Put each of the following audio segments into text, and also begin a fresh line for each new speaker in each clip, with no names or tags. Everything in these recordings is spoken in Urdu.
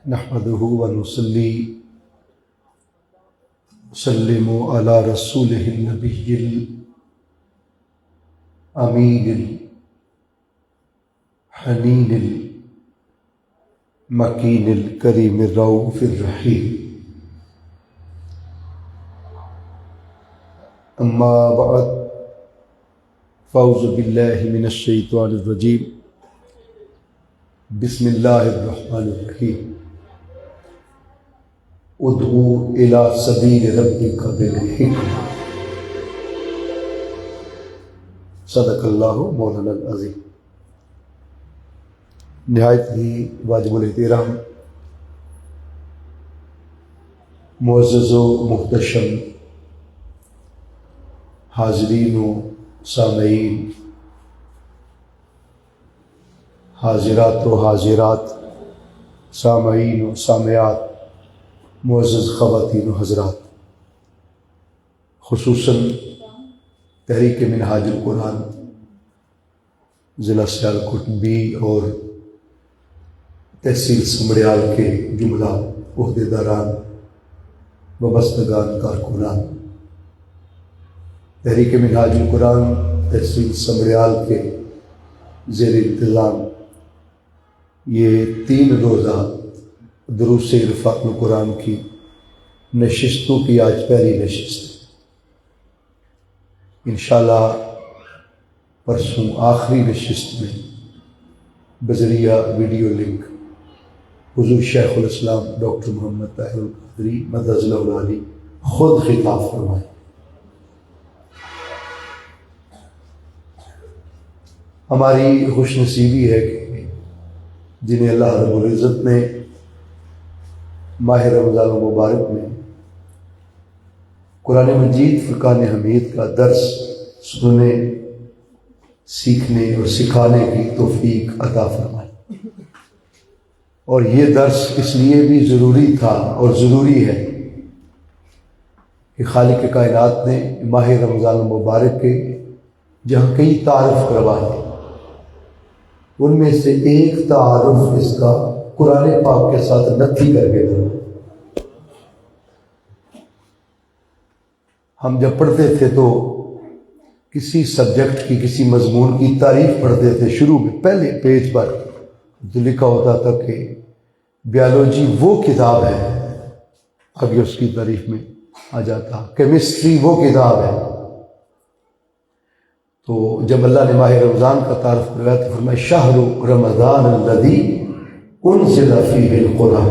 نحمده ونصلي وسلم على رسوله النبي الأمين الحنين المكين الكريم الرؤوف الرحيم. أما بعد، فأعوذ بالله من الشيطان الرجيم. بسم الله الرحمن الرحيم. ادعو إلى سبيل ربك بالحكمة. صدق اللہ مولانا العظیم. نہایت ہی واجب الاحترام معزز و محتشم حاضرین و سامعین، حاضرات و حاضرات، سامعین و سامعات، معزز خواتین و حضرات، خصوصاً تحریک منہاج القرآن ضلع سیالکوٹ بی اور تحصیل سمڑیال کے جملہ عہدیداران، وابستگان، کارکنان، تحریک منہاج القرآن تحصیل سمڑیال کے زیر انتظام یہ 3 روزہ دروس عرفات القرآن کی نشستوں کی آج پہلی نشست ہے. انشاءاللہ پرسوں آخری نشست میں بذریعہ ویڈیو لنک حضور شیخ الاسلام ڈاکٹر محمد طاہر القادری مدظ اللہ العالی خود خطاب فرمائے. ہماری خوش نصیبی ہے کہ جنہیں اللہ رب العزت نے ماہ رمضان المبارک میں قرآن مجید فرقان حمید کا درس سننے، سیکھنے اور سکھانے کی توفیق عطا فرمائی. اور یہ درس اس لیے بھی ضروری تھا اور ضروری ہے کہ خالق کائنات نے ماہ رمضان المبارک کے جہاں کئی تعارف کروائے، ان میں سے ایک تعارف اس کا قرآن پاک کے ساتھ نتھی کر کے کرو. ہم جب پڑھتے تھے تو کسی سبجیکٹ کی، کسی مضمون کی تعریف پڑھتے تھے، شروع میں پہلے پیج پر جو لکھا ہوتا تھا کہ بیالوجی وہ کتاب ہے، آگے اس کی تعریف میں آ جاتا کیمسٹری وہ کتاب ہے. تو جب اللہ نے ماہ رمضان کا تعارف کروایا تو فرمایا شہر رمضان الذی انزل فیہ القرآن.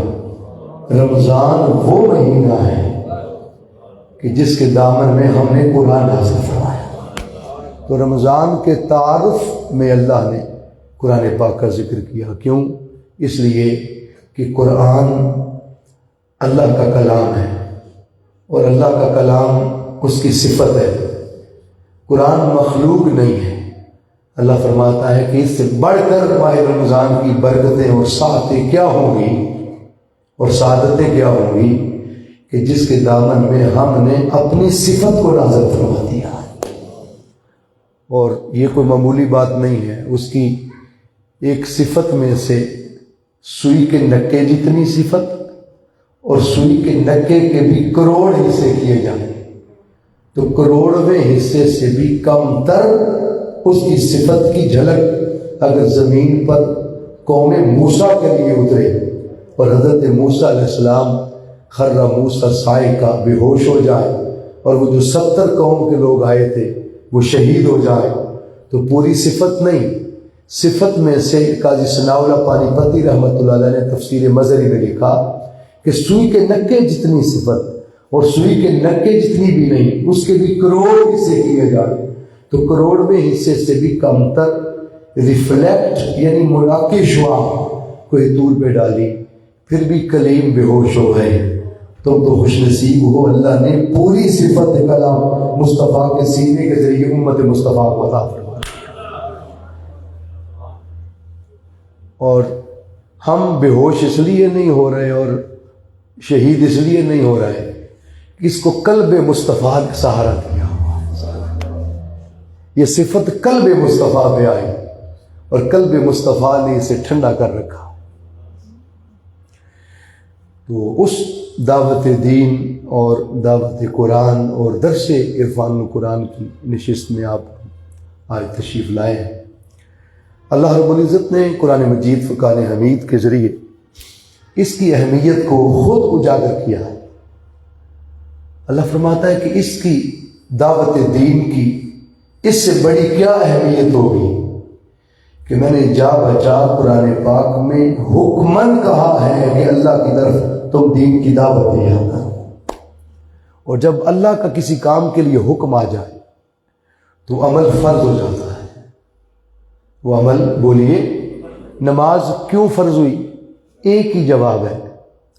رمضان وہ مہینہ ہے کہ جس کے دامن میں ہم نے قرآن نازل فرمایا. تو رمضان کے تعارف میں اللہ نے قرآن پاک کا ذکر کیا. کیوں؟ اس لیے کہ قرآن اللہ کا کلام ہے اور اللہ کا کلام اس کی صفت ہے. قرآن مخلوق نہیں ہے. اللہ فرماتا ہے کہ اس سے بڑھ کر ماہ رمضان کی برکتیں اور سعادتیں کیا ہوں گی اور سعادتیں کیا ہوں گی کہ جس کے دامن میں ہم نے اپنی صفت کو نازل فرما دیا. اور یہ کوئی معمولی بات نہیں ہے. اس کی ایک صفت میں سے سوئی کے نکے جتنی صفت اور سوئی کے نکے کے بھی کروڑ حصے کیے جائیں تو کروڑویں حصے سے بھی کم تر اس کی صفت کی جھلک اگر زمین پر قوم موسیٰ کے لیے اترے اور حضرت موسیٰ علیہ السلام خر موسیٰ صاعقہ بے ہوش ہو جائے اور وہ جو 70 قوم کے لوگ آئے تھے وہ شہید ہو جائے تو پوری صفت نہیں، صفت میں سے قاضی ثناء اللہ پانی پتی رحمۃ اللہ علیہ نے تفسیر مظہری میں لکھا کہ سوئی کے نکے جتنی صفت اور سوئی کے نکے جتنی بھی نہیں، اس کے بھی کروڑ حصے کیے جائے تو کروڑویں حصے سے بھی کم تر ریفلیکٹ یعنی منعکس ہوا کوئی دور پہ ڈالی پھر بھی کلیم بے ہوش ہو گئے. تم تو خوش نصیب ہو، اللہ نے پوری صفت کلام مصطفیٰ کے سینے کے ذریعے امت مصطفیٰ کو عطا فرمایا. اور ہم بے ہوش اس لیے نہیں ہو رہے اور شہید اس لیے نہیں ہو رہے کہ اس کو قلب مصطفیٰ نے سہارا دیا. یہ صفت قلب مصطفیٰ پہ آئی اور قلب مصطفیٰ نے اسے ٹھنڈا کر رکھا۔ تو اس دعوت دین اور دعوت قرآن اور درس عرفان القرآن کی نشست میں آپ آج تشریف لائے ہیں۔ اللہ رب العزت نے قرآن مجید فرقان حمید کے ذریعے اس کی اہمیت کو خود اجاگر کیا ہے۔ اللہ فرماتا ہے کہ اس کی دعوت دین کی اس سے بڑی کیا اہمیت ہوگی کہ میں نے جا بچا قرآن پاک میں حکمن کہا ہے کہ اللہ کی طرف تم دین کی دعوت دیا کرو، اور جب اللہ کا کسی کام کے لیے حکم آ جائے تو عمل فرض ہو جاتا ہے۔ وہ عمل بولیے، نماز کیوں فرض ہوئی؟ ایک ہی جواب ہے،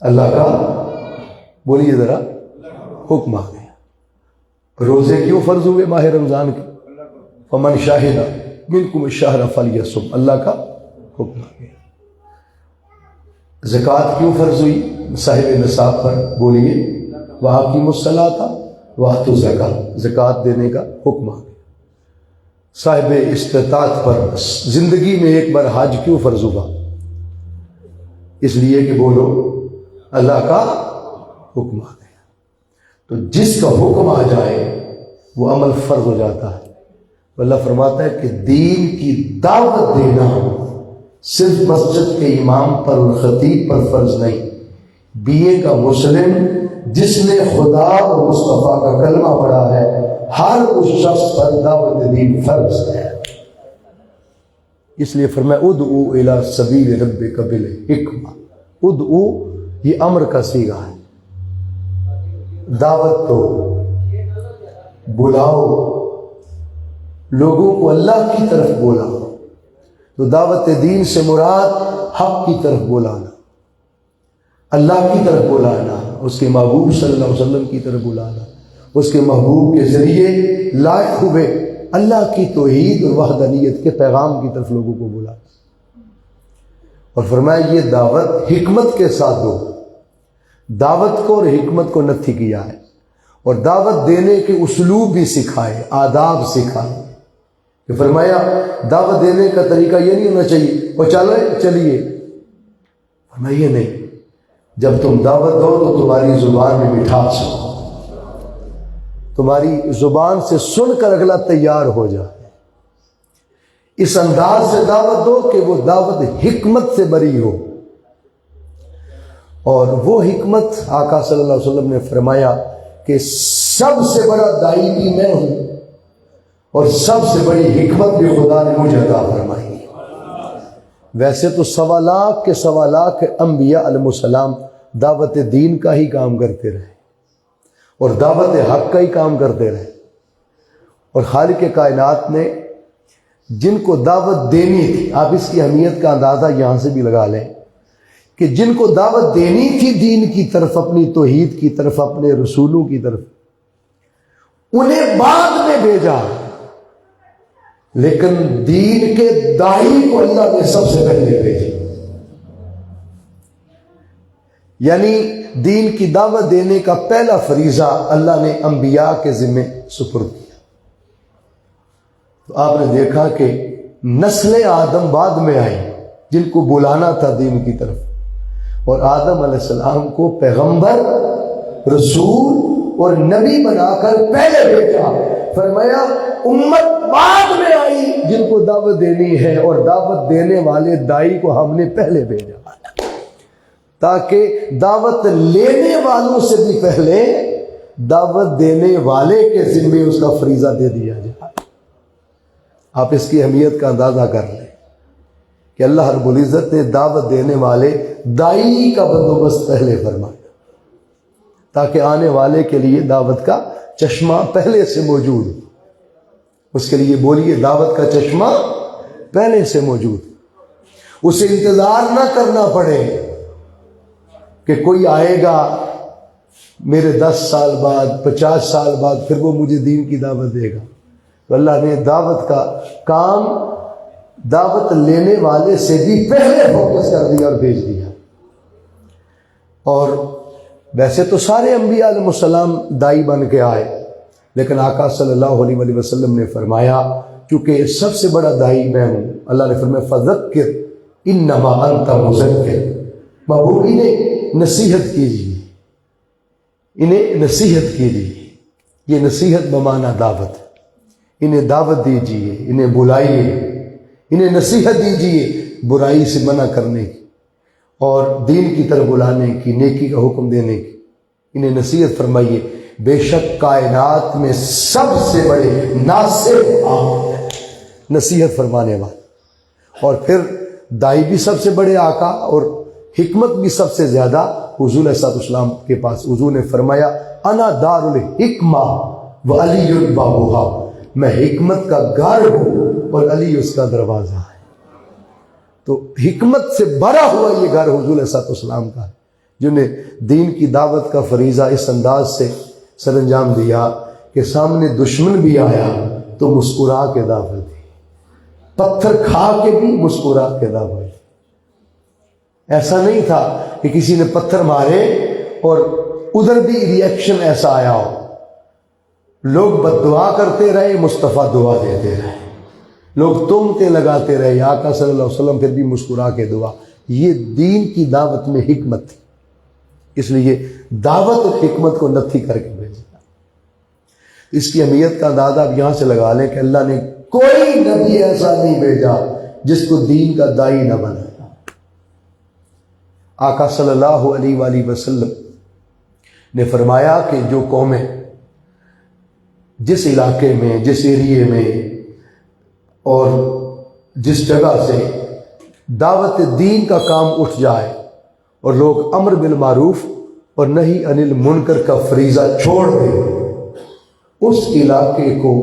اللہ کا، بولیے ذرا، حکم آ گیا۔ روزے کیوں فرض ہوئے ماہ رمضان کے؟ فمن شاہد منکم الشہر فلیصم، اللہ کا حکم آ گیا۔ زکوٰۃ کیوں فرض ہوئی صاحب نصاب پر؟ بولیے، وَأَقِیمُوا الصَّلَاةَ وَآتُوا الزَّکَاةَ، زکوٰۃ دینے کا حکم آ گیا۔ صاحب استطاعت پر زندگی میں ایک بار حج کیوں فرض ہوا؟ اس لیے کہ بولو اللہ کا حکم آ گیا۔ تو جس کا حکم آ جائے وہ عمل فرض ہو جاتا ہے۔ اللہ فرماتا ہے کہ دین کی دعوت دینا صرف مسجد کے امام پر اور خطیب پر فرض نہیں، BA کا مسلم جس نے خدا اور مصطفیٰ کا کلمہ پڑھا ہے، ہر اس شخص پر دعوت دین فرض ہے۔ اس لیے فرمایا ادعو الی سبیل ربک بالحکمہ۔ ادعو یہ امر کا صیغہ ہے، دعوت دو، بلاؤ، لوگوں کو اللہ کی طرف بلاؤ۔ تو دعوت دین سے مراد حق کی طرف بلانا، اللہ کی طرف بلانا، اس کے محبوب صلی اللہ علیہ وسلم کی طرف بلانا، اس کے محبوب کے ذریعے لائق ہوئے اللہ کی توحید اور وحدانیت کے پیغام کی طرف لوگوں کو بلانا۔ اور فرمایا یہ دعوت حکمت کے ساتھ دو۔ دعوت کو اور حکمت کو نتھی کیا ہے، اور دعوت دینے کے اسلوب بھی سکھائے، آداب سکھائے۔ کہ فرمایا دعوت دینے کا طریقہ یہ نہیں ہونا چاہیے اور چلیے، فرمایا یہ نہیں، جب تم دعوت دو تو تمہاری زبان میں مٹھاس ہو، تمہاری زبان سے سن کر اگلا تیار ہو جائے۔ اس انداز سے دعوت دو کہ وہ دعوت حکمت سے بری ہو، اور وہ حکمت آقا صلی اللہ علیہ وسلم نے فرمایا کہ سب سے بڑا داعی بھی میں ہوں، اور سب سے بڑی حکمت بھی خدا نے مجھے عطا فرمائی۔ ویسے تو 1.25 کے 1.25 انبیاء علیہ السلام دعوت دین کا ہی کام کرتے رہے اور دعوت حق کا ہی کام کرتے رہے، اور خالق کائنات نے جن کو دعوت دینی تھی، آپ اس کی اہمیت کا اندازہ یہاں سے بھی لگا لیں کہ جن کو دعوت دینی تھی دین کی طرف، اپنی توحید کی طرف، اپنے رسولوں کی طرف، انہیں بعد میں بھیجا، لیکن دین کے داعی کو اللہ نے سب سے پہلے بھیجا۔ یعنی دین کی دعوت دینے کا پہلا فریضہ اللہ نے انبیاء کے ذمہ سپرد کیا۔ تو آپ نے دیکھا کہ نسل آدم بعد میں آئی جن کو بلانا تھا دین کی طرف، اور آدم علیہ السلام کو پیغمبر، رسول اور نبی بنا کر پہلے بھیجا۔ فرمایا امت بعد میں آئی جن کو دعوت دینی ہے، اور دعوت دینے والے داعی کو ہم نے پہلے بھیجا تاکہ دعوت لینے والوں سے بھی پہلے دعوت دینے والے کے ذمے اس کا فریضہ دے دیا جائے۔ آپ اس کی اہمیت کا اندازہ کر لیں کہ اللہ رب العزت نے دعوت دینے والے داعی کا بندوبست پہلے فرمایا تاکہ آنے والے کے لیے دعوت کا چشمہ پہلے سے موجود، اس کے لیے بولیے دعوت کا چشمہ پہلے سے موجود، اسے انتظار نہ کرنا پڑے کہ کوئی آئے گا میرے 10 سال بعد، 50 سال بعد، پھر وہ مجھے دین کی دعوت دے گا۔ تو اللہ نے دعوت کا کام دعوت لینے والے سے بھی پہلے فوکس کر دیا اور بھیج دیا۔ اور ویسے تو سارے انبیاء علیہ السلام داعی بن کے آئے، لیکن آقا صلی اللہ علیہ وسلم نے فرمایا چونکہ سب سے بڑا دائی میں ہوں، اللہ نے فرمایا فذکر انما انت مذکر، محبوب انہیں نصیحت کیجیے، انہیں نصیحت کیجیے، یہ نصیحت بمانا دعوت، انہیں دعوت دیجیے، انہیں بلائیے، انہیں نصیحت دیجیے برائی سے منع کرنے کی اور دین کی طرف بلانے کی، نیکی کا حکم دینے کی، انہیں نصیحت فرمائیے، بے شک کائنات میں سب سے بڑے ناصح آپ ہیں، نصیحت فرمانے والے، اور پھر دائی بھی سب سے بڑے آقا اور حکمت بھی سب سے زیادہ حضور علیہ الصلوۃ والسلام کے پاس۔ حضور نے فرمایا انا دار الحکمہ و علی بابھا، میں حکمت کا گھر ہوں اور علی اس کا دروازہ ہے۔ تو حکمت سے بھرا ہوا یہ گھر حضور علیہ الصلوۃ والسلام کا ہے، جنہیں دین کی دعوت کا فریضہ اس انداز سے سر انجام دیا کہ سامنے دشمن بھی آیا تو مسکرا کے دعوت دی، پتھر کھا کے بھی مسکرا کے دعوت دی۔ ایسا نہیں تھا کہ کسی نے پتھر مارے اور ادھر بھی ری ایکشن ایسا آیا ہو، لوگ بد دعا کرتے رہے، مصطفیٰ دعا دیتے رہے، لوگ تہمتیں لگاتے رہے، آقا صلی اللہ علیہ وسلم پھر بھی مسکرا کے دعا۔ یہ دین کی دعوت میں حکمت تھی، اس لیے دعوت اور حکمت کو نتھی کر کے بھیجا۔ اس کی اہمیت کا اندازہ اب یہاں سے لگا لیں کہ اللہ نے کوئی نبی ایسا نہیں بھیجا جس کو دین کا دائی نہ بنایا۔ آقا صلی اللہ علیہ وآلہ وسلم نے فرمایا کہ جو قومیں جس علاقے میں، جس ایریے میں اور جس جگہ سے دعوت دین کا کام اٹھ جائے اور لوگ امر بالمعروف اور نہی عن المنکر کا فریضہ چھوڑ دیں، اس علاقے کو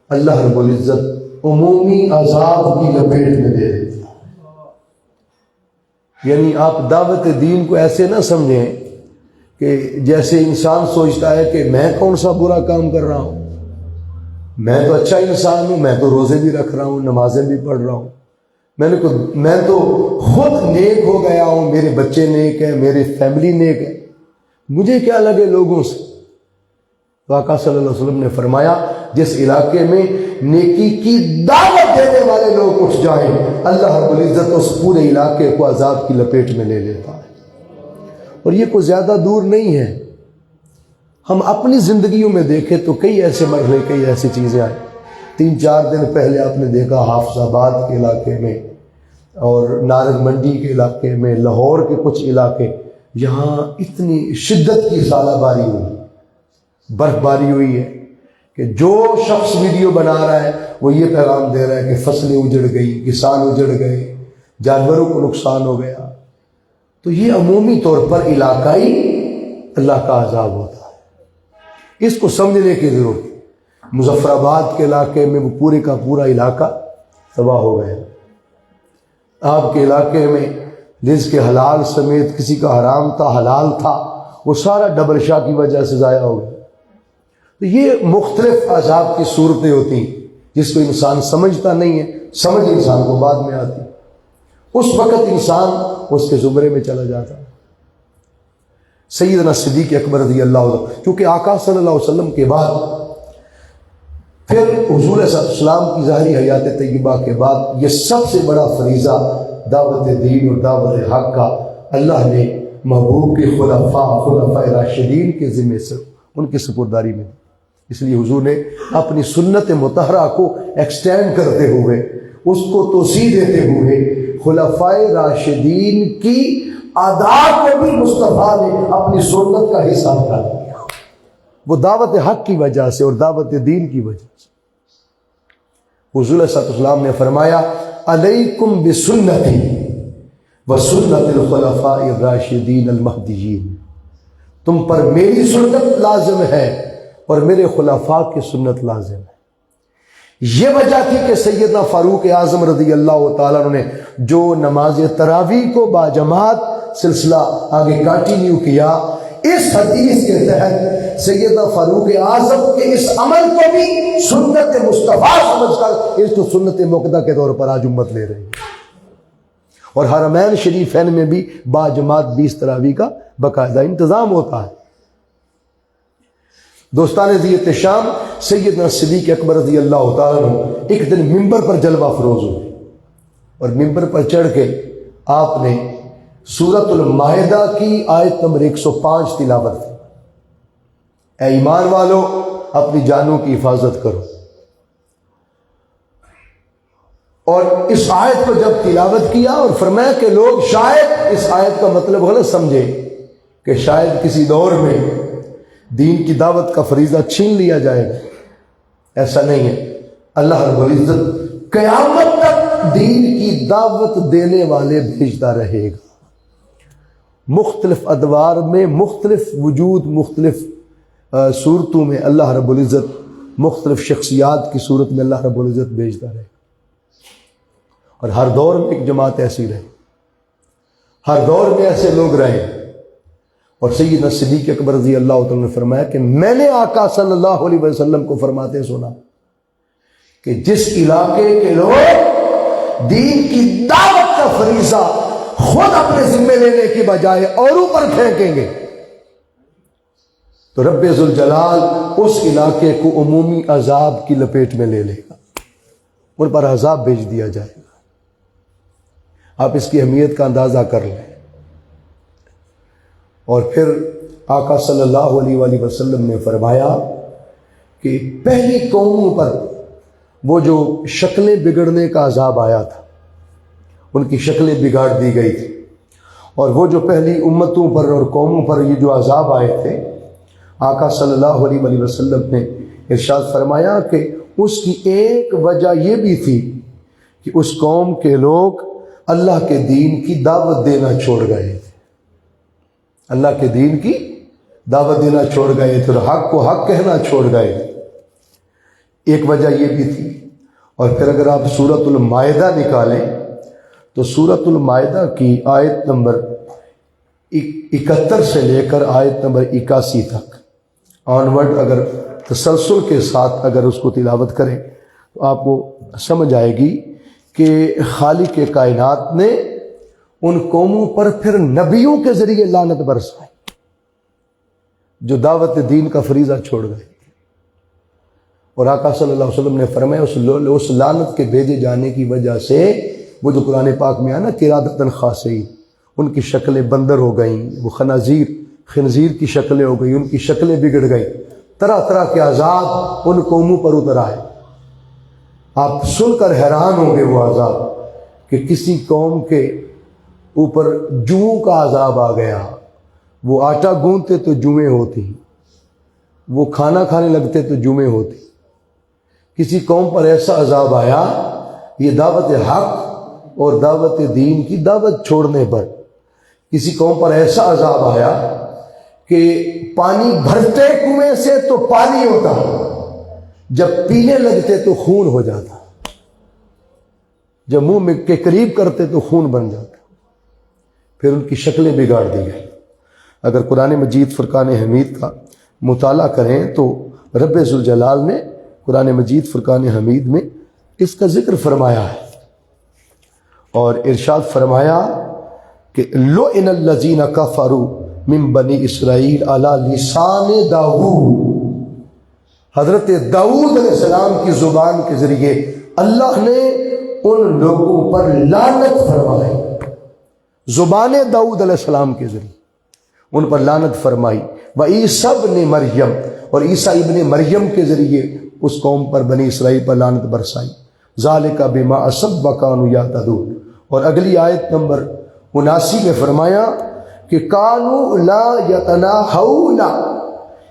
اللہ رب العزت عمومی عذاب کی لپیٹ میں دے دیتا۔ یعنی آپ دعوت دین کو ایسے نہ سمجھیں کہ جیسے انسان سوچتا ہے کہ میں کون سا برا کام کر رہا ہوں، میں تو اچھا انسان ہوں، میں تو روزے بھی رکھ رہا ہوں، نمازیں بھی پڑھ رہا ہوں، میں تو خود نیک ہو گیا ہوں، میرے بچے نیک ہیں، میری فیملی نیک ہے، مجھے کیا لگے لوگوں سے۔ تو آقا صلی اللہ علیہ وسلم نے فرمایا جس علاقے میں نیکی کی دعوت دینے والے لوگ اٹھ جائیں، اللہ رب العزت اس پورے علاقے کو عذاب کی لپیٹ میں لے لیتا ہے۔ اور یہ کوئی زیادہ دور نہیں ہے، ہم اپنی زندگیوں میں دیکھیں تو کئی ایسے مرحلے، کئی ایسی چیزیں آئیں۔ 3-4 دن پہلے آپ نے دیکھا حافظ آباد کے علاقے میں اور نارنگ منڈی کے علاقے میں، لاہور کے کچھ علاقے، یہاں اتنی شدت کی ژالہ باری ہوئی، برف باری ہوئی ہے کہ جو شخص ویڈیو بنا رہا ہے وہ یہ پیغام دے رہا ہے کہ فصلیں اجڑ گئی، کسان اجڑ گئے، جانوروں کو نقصان ہو گیا۔ تو یہ عمومی طور پر علاقائی اللہ کا عذاب ہوتا ہے، اس کو سمجھنے کی ضرورت ہے۔ مظفر آباد کے علاقے میں وہ پورے کا پورا علاقہ تباہ ہو گیا۔ آپ کے علاقے میں رزق کے حلال سمیت کسی کا حرام تھا، حلال تھا، وہ سارا ڈبل شاہ کی وجہ سے ضائع ہو گیا۔ تو یہ مختلف عذاب کی صورتیں ہوتی ہیں جس کو انسان سمجھتا نہیں ہے، سمجھ انسان کو بعد میں آتی، اس وقت انسان اس کے زمرے میں چلا جاتا ہے۔ سیدنا صدیق اکبر رضی اللہ عنہ، کیونکہ آقا صلی اللہ علیہ وسلم کے بعد پھر حضور علیہ السلام کی ظاہری حیات طیبہ کے بعد یہ سب سے بڑا فریضہ دعوت دین اور دعوت حق کا اللہ نے محبوب کے خلفاء راشدین کے ذمے سے ان کی سپرداری میں، اس لیے حضور نے اپنی سنت مطہرہ کو ایکسٹینڈ کرتے ہوئے، اس کو توسیع دیتے ہوئے خلفاء راشدین کی آداب کو بھی مصطفیٰ نے اپنی سنت کا حصہ بنا دیا، وہ دعوت حق کی وجہ سے اور دعوت دین کی وجہ سے۔ حضور صلی اللہ علیہ وسلم نے فرمایا علیکم بسنتی وسنت الخلفاء الراشدین المہدیین، تم پر میری سنت لازم ہے اور میرے خلفاء کی سنت لازم ہے۔ یہ وجہ تھی کہ سیدنا فاروق اعظم رضی اللہ تعالیٰ عنہ نے جو نماز تراویح کو باجماعت سلسلہ آگے کنٹینیو کیا، اس حدیث کے تحت سیدنا فاروق اعظم کے اس عمل کو بھی سنت مصطفیٰ سمجھ کر اس کو سنت موقدہ کے طور پر آج امت لے رہی ہے، اور حرمین شریفین میں بھی باجماعت 20 تراویح کا باقاعدہ انتظام ہوتا ہے۔ دوستان زیت شام سیدنا صدیق اکبر رضی اللہ تعالیٰ عنہ ایک دن ممبر پر جلوہ فروز ہوئے اور ممبر پر چڑھ کے آپ نے سورۃ المائدہ کی آیت نمبر 105 تلاوت کی، اے ایمان والو اپنی جانوں کی حفاظت کرو۔ اور اس آیت کو جب تلاوت کیا اور فرمایا کہ لوگ شاید اس آیت کا مطلب غلط سمجھے کہ شاید کسی دور میں دین کی دعوت کا فریضہ چھین لیا جائے گا، ایسا نہیں ہے۔ اللہ رب العزت قیامت تک دین کی دعوت دینے والے بھیجتا رہے گا، مختلف ادوار میں، مختلف وجود، مختلف صورتوں میں اللہ رب العزت مختلف شخصیات کی صورت میں اللہ رب العزت بھیجتا رہے گا، اور ہر دور میں ایک جماعت ایسی رہے، ہر دور میں ایسے لوگ رہے۔ اور سیدنا صدیق اکبر رضی اللہ تعالیٰ نے فرمایا کہ میں نے آقا صلی اللہ علیہ وسلم کو فرماتے سنا کہ جس علاقے کے لوگ دین کی دعوت کا فریضہ خود اپنے ذمہ لینے کی بجائے اوروں پر پھینکیں گے تو رب ذوالجلال اس علاقے کو عمومی عذاب کی لپیٹ میں لے لے گا، ان پر عذاب بھیج دیا جائے گا۔ آپ اس کی اہمیت کا اندازہ کر لیں۔ اور پھر آقا صلی اللہ علیہ وآلہ وسلم نے فرمایا کہ پہلی قوموں پر وہ جو شکلیں بگڑنے کا عذاب آیا تھا، ان کی شکلیں بگاڑ دی گئی تھی، اور وہ جو پہلی امتوں پر اور قوموں پر یہ جو عذاب آئے تھے، آقا صلی اللہ علیہ وآلہ وسلم نے ارشاد فرمایا کہ اس کی ایک وجہ یہ بھی تھی کہ اس قوم کے لوگ اللہ کے دین کی دعوت دینا چھوڑ گئے تھے، اللہ کے دین کی دعوت دینا چھوڑ گئے تھے اور حق کو حق کہنا چھوڑ گئے تھے، ایک وجہ یہ بھی تھی۔ اور پھر اگر آپ سورۃ المائدہ نکالیں تو سورۃ المائدہ کی آیت نمبر 71 سے لے کر آیت نمبر 81 تک آنورڈ اگر تسلسل کے ساتھ اگر اس کو تلاوت کریں تو آپ کو سمجھ آئے گی کہ خالق کائنات نے ان قوموں پر پھر نبیوں کے ذریعے لعنت برسائی جو دعوت دین کا فریضہ چھوڑ گئے، اور آقا صلی اللہ علیہ وسلم نے فرمایا اس لعنت کے بھیجے جانے کی وجہ سے وہ جو قرآن پاک میں آنا قرادۃ خاسئین، ان کی شکلیں بندر ہو گئیں، وہ خنزیر کی شکلیں ہو گئی، ان کی شکلیں بگڑ گئی، طرح طرح کے عذاب ان قوموں پر اتر آئے۔ آپ سن کر حیران ہوں گے وہ عذاب کہ کسی قوم کے اوپر جوؤں کا عذاب آ گیا، وہ آٹا گوندتے تو جوئیں ہوتی، وہ کھانا کھانے لگتے تو جوئیں ہوتی۔ کسی قوم پر ایسا عذاب آیا، یہ دعوت حق اور دعوت دین کی دعوت چھوڑنے پر کسی قوم پر ایسا عذاب آیا کہ پانی بھرتے کنویں سے تو پانی ہوتا، جب پینے لگتے تو خون ہو جاتا، جب منہ کے قریب کرتے تو خون بن جاتا، پھر ان کی شکلیں بگاڑ دی گئی۔ اگر قرآن مجید فرقان حمید کا مطالعہ کریں تو رب ذوالجلال نے قرآن مجید فرقان حمید میں اس کا ذکر فرمایا ہے، اور ارشاد فرمایا کہ لعن الذین کفروا من بنی اسرائیل علی لسان داؤد، حضرت داؤد علیہ السلام کی زبان کے ذریعے اللہ نے ان لوگوں پر لعنت فرمائی، زبان داؤد علیہ السلام کے ذریعے ان پر لعنت فرمائی۔ وعیسیٰ ابن مریم، اور عیسیٰ ابن مریم کے ذریعے اس قوم پر بنی اسرائیل پر لعنت برسائی۔ ذالک بما عصوا وکانوا یعتدون، اور اگلی آیت نمبر 79 میں فرمایا کہ کانوا لا یتناہون،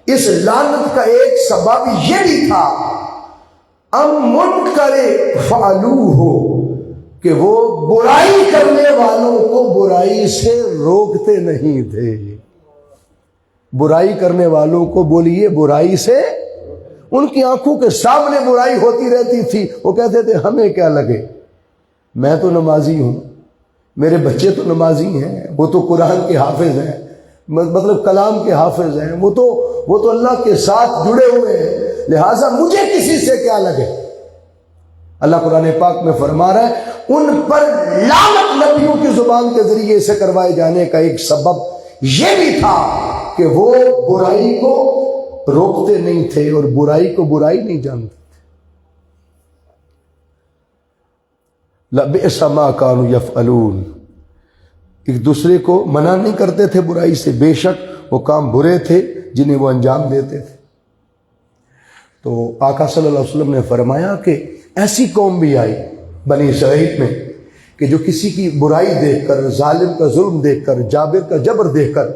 اس لعنت کا ایک سبب یہ بھی تھا ام منکر فعلوہ، کہ وہ برائی کرنے والوں کو برائی سے روکتے نہیں تھے، برائی کرنے والوں کو بولیے برائی سے، ان کی آنکھوں کے سامنے برائی ہوتی رہتی تھی، وہ کہتے تھے ہمیں کیا لگے، میں تو نمازی ہوں، میرے بچے تو نمازی ہیں، وہ تو قرآن کے حافظ ہیں، مطلب کلام کے حافظ ہیں، وہ تو اللہ کے ساتھ جڑے ہوئے ہیں، لہٰذا مجھے کسی سے کیا لگے۔ اللہ قرآن پاک میں فرما رہا ہے ان پر لعنت نبیوں کی زبان کے ذریعے سے کروائے جانے کا ایک سبب یہ بھی تھا کہ وہ برائی کو روکتے نہیں تھے اور برائی کو برائی نہیں جانتے. لَبِئْسَ مَا كَانُوا يَفْعَلُونَ. ایک دوسرے کو منع نہیں کرتے تھے برائی سے، بے شک وہ کام برے تھے جنہیں وہ انجام دیتے تھے. تو آقا صلی اللہ علیہ وسلم نے فرمایا کہ ایسی قوم بھی آئی بنی اسرائیل میں کہ جو کسی کی برائی دیکھ کر، ظالم کا ظلم دیکھ کر، جابر کا جبر دیکھ کر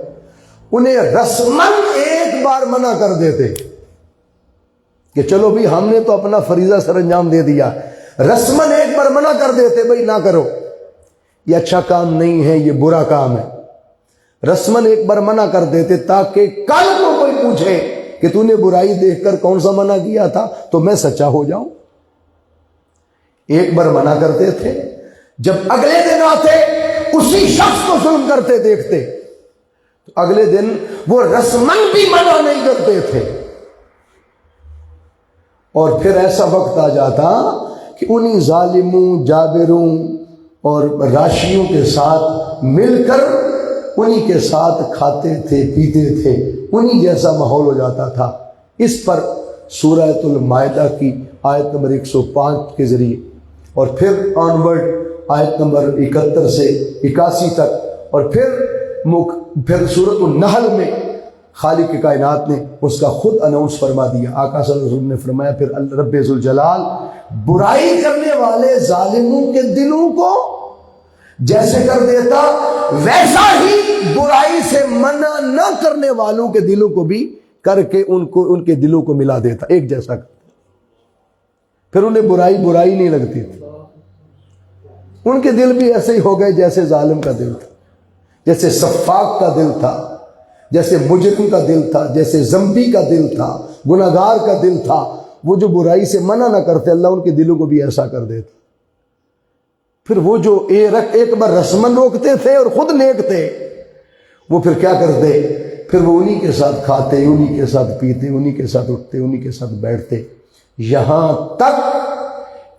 انہیں رسماً ایک بار منع کر دیتے کہ چلو بھی ہم نے تو اپنا فریضہ سر انجام دے دیا. رسماً ایک بار منع کر دیتے، بھئی نہ کرو، یہ اچھا کام نہیں ہے، یہ برا کام ہے. رسماً ایک بار منع کر دیتے تاکہ کل کو کوئی پوچھے کہ تو نے برائی دیکھ کر کون سا منع کیا تھا تو میں سچا ہو جاؤں. ایک بار منع کرتے تھے، جب اگلے دن آتے اسی شخص کو ظلم کرتے دیکھتے تو اگلے دن وہ رسماً بھی منع نہیں کرتے تھے. اور پھر ایسا وقت آ جاتا کہ انہی ظالموں، جابروں اور راشیوں کے ساتھ مل کر انہی کے ساتھ کھاتے تھے، پیتے تھے، انہی جیسا ماحول ہو جاتا تھا. اس پر سورۃ المائدہ کی آیت نمبر 105 کے ذریعے اور پھر آنورڈ آیت نمبر 71 سے 81 تک اور پھر سورۃ النحل میں خالق کائنات نے اس کا خود اناؤنس فرما دیا. آقا صلی اللہ علیہ وسلم نے فرمایا پھر رب ذوالجلال برائی کرنے والے ظالموں کے دلوں کو جیسے کر دیتا، ویسا ہی برائی سے منع نہ کرنے والوں کے دلوں کو بھی کر کے ان کے دلوں کو ملا دیتا، ایک جیسا کرتا. پھر انہیں برائی نہیں لگتی تھی. ان کے دل بھی ایسے ہی ہو گئے جیسے ظالم کا دل تھا، جیسے سفاک کا دل تھا، جیسے مجرم کا دل تھا، جیسے زمبی کا دل تھا، گناہگار کا دل تھا. وہ جو برائی سے منع نہ کرتے، اللہ ان کے دلوں کو بھی ایسا کر دیتا. پھر وہ جو ایک بار رسمن روکتے تھے اور خود نیک تھے، وہ پھر کیا کرتے؟ پھر وہ انہی کے ساتھ کھاتے، انہی کے ساتھ پیتے، انہی کے ساتھ اٹھتے، انہی کے ساتھ بیٹھتے، یہاں تک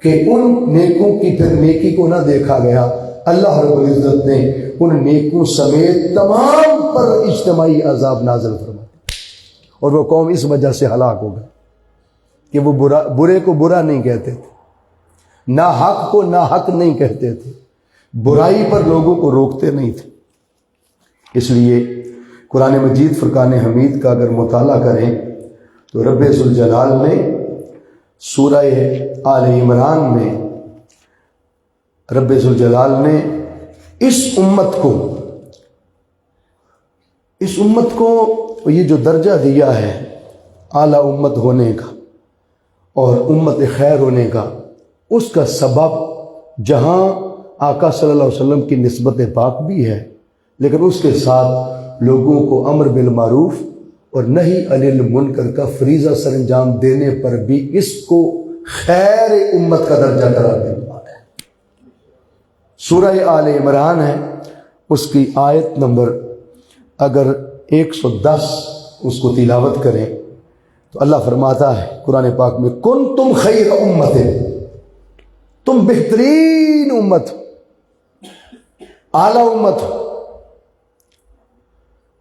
کہ ان نیکوں کی پھر نیکی کو نہ دیکھا گیا. اللہ رب العزت نے ان نیکوں سمیت تمام پر اجتماعی عذاب نازل فرمایا اور وہ قوم اس وجہ سے ہلاک ہو گئی کہ وہ برے کو برا نہیں کہتے تھے، ناحق کو ناحق نہیں کہتے تھے، برائی پر لوگوں کو روکتے نہیں تھے. اس لیے قرآن مجید فرقان حمید کا اگر مطالعہ کریں تو رب ذوالجلال نے سورہ آل عمران میں رب ذوالجلال نے اس امت کو یہ جو درجہ دیا ہے اعلیٰ امت ہونے کا اور امت خیر ہونے کا، اس کا سبب جہاں آقا صلی اللہ علیہ وسلم کی نسبت پاک بھی ہے، لیکن اس کے ساتھ لوگوں کو امر بالمعروف اور نہی عن المنکر کا فریضہ سر انجام دینے پر بھی اس کو خیر امت کا درجہ قرار دیا ہے. سورہ آل عمران ہے، اس کی آیت نمبر اگر 110 اس کو تلاوت کریں تو اللہ فرماتا ہے قرآن پاک میں، کنتم خیر امت، تم بہترین امت، اعلیٰ امت،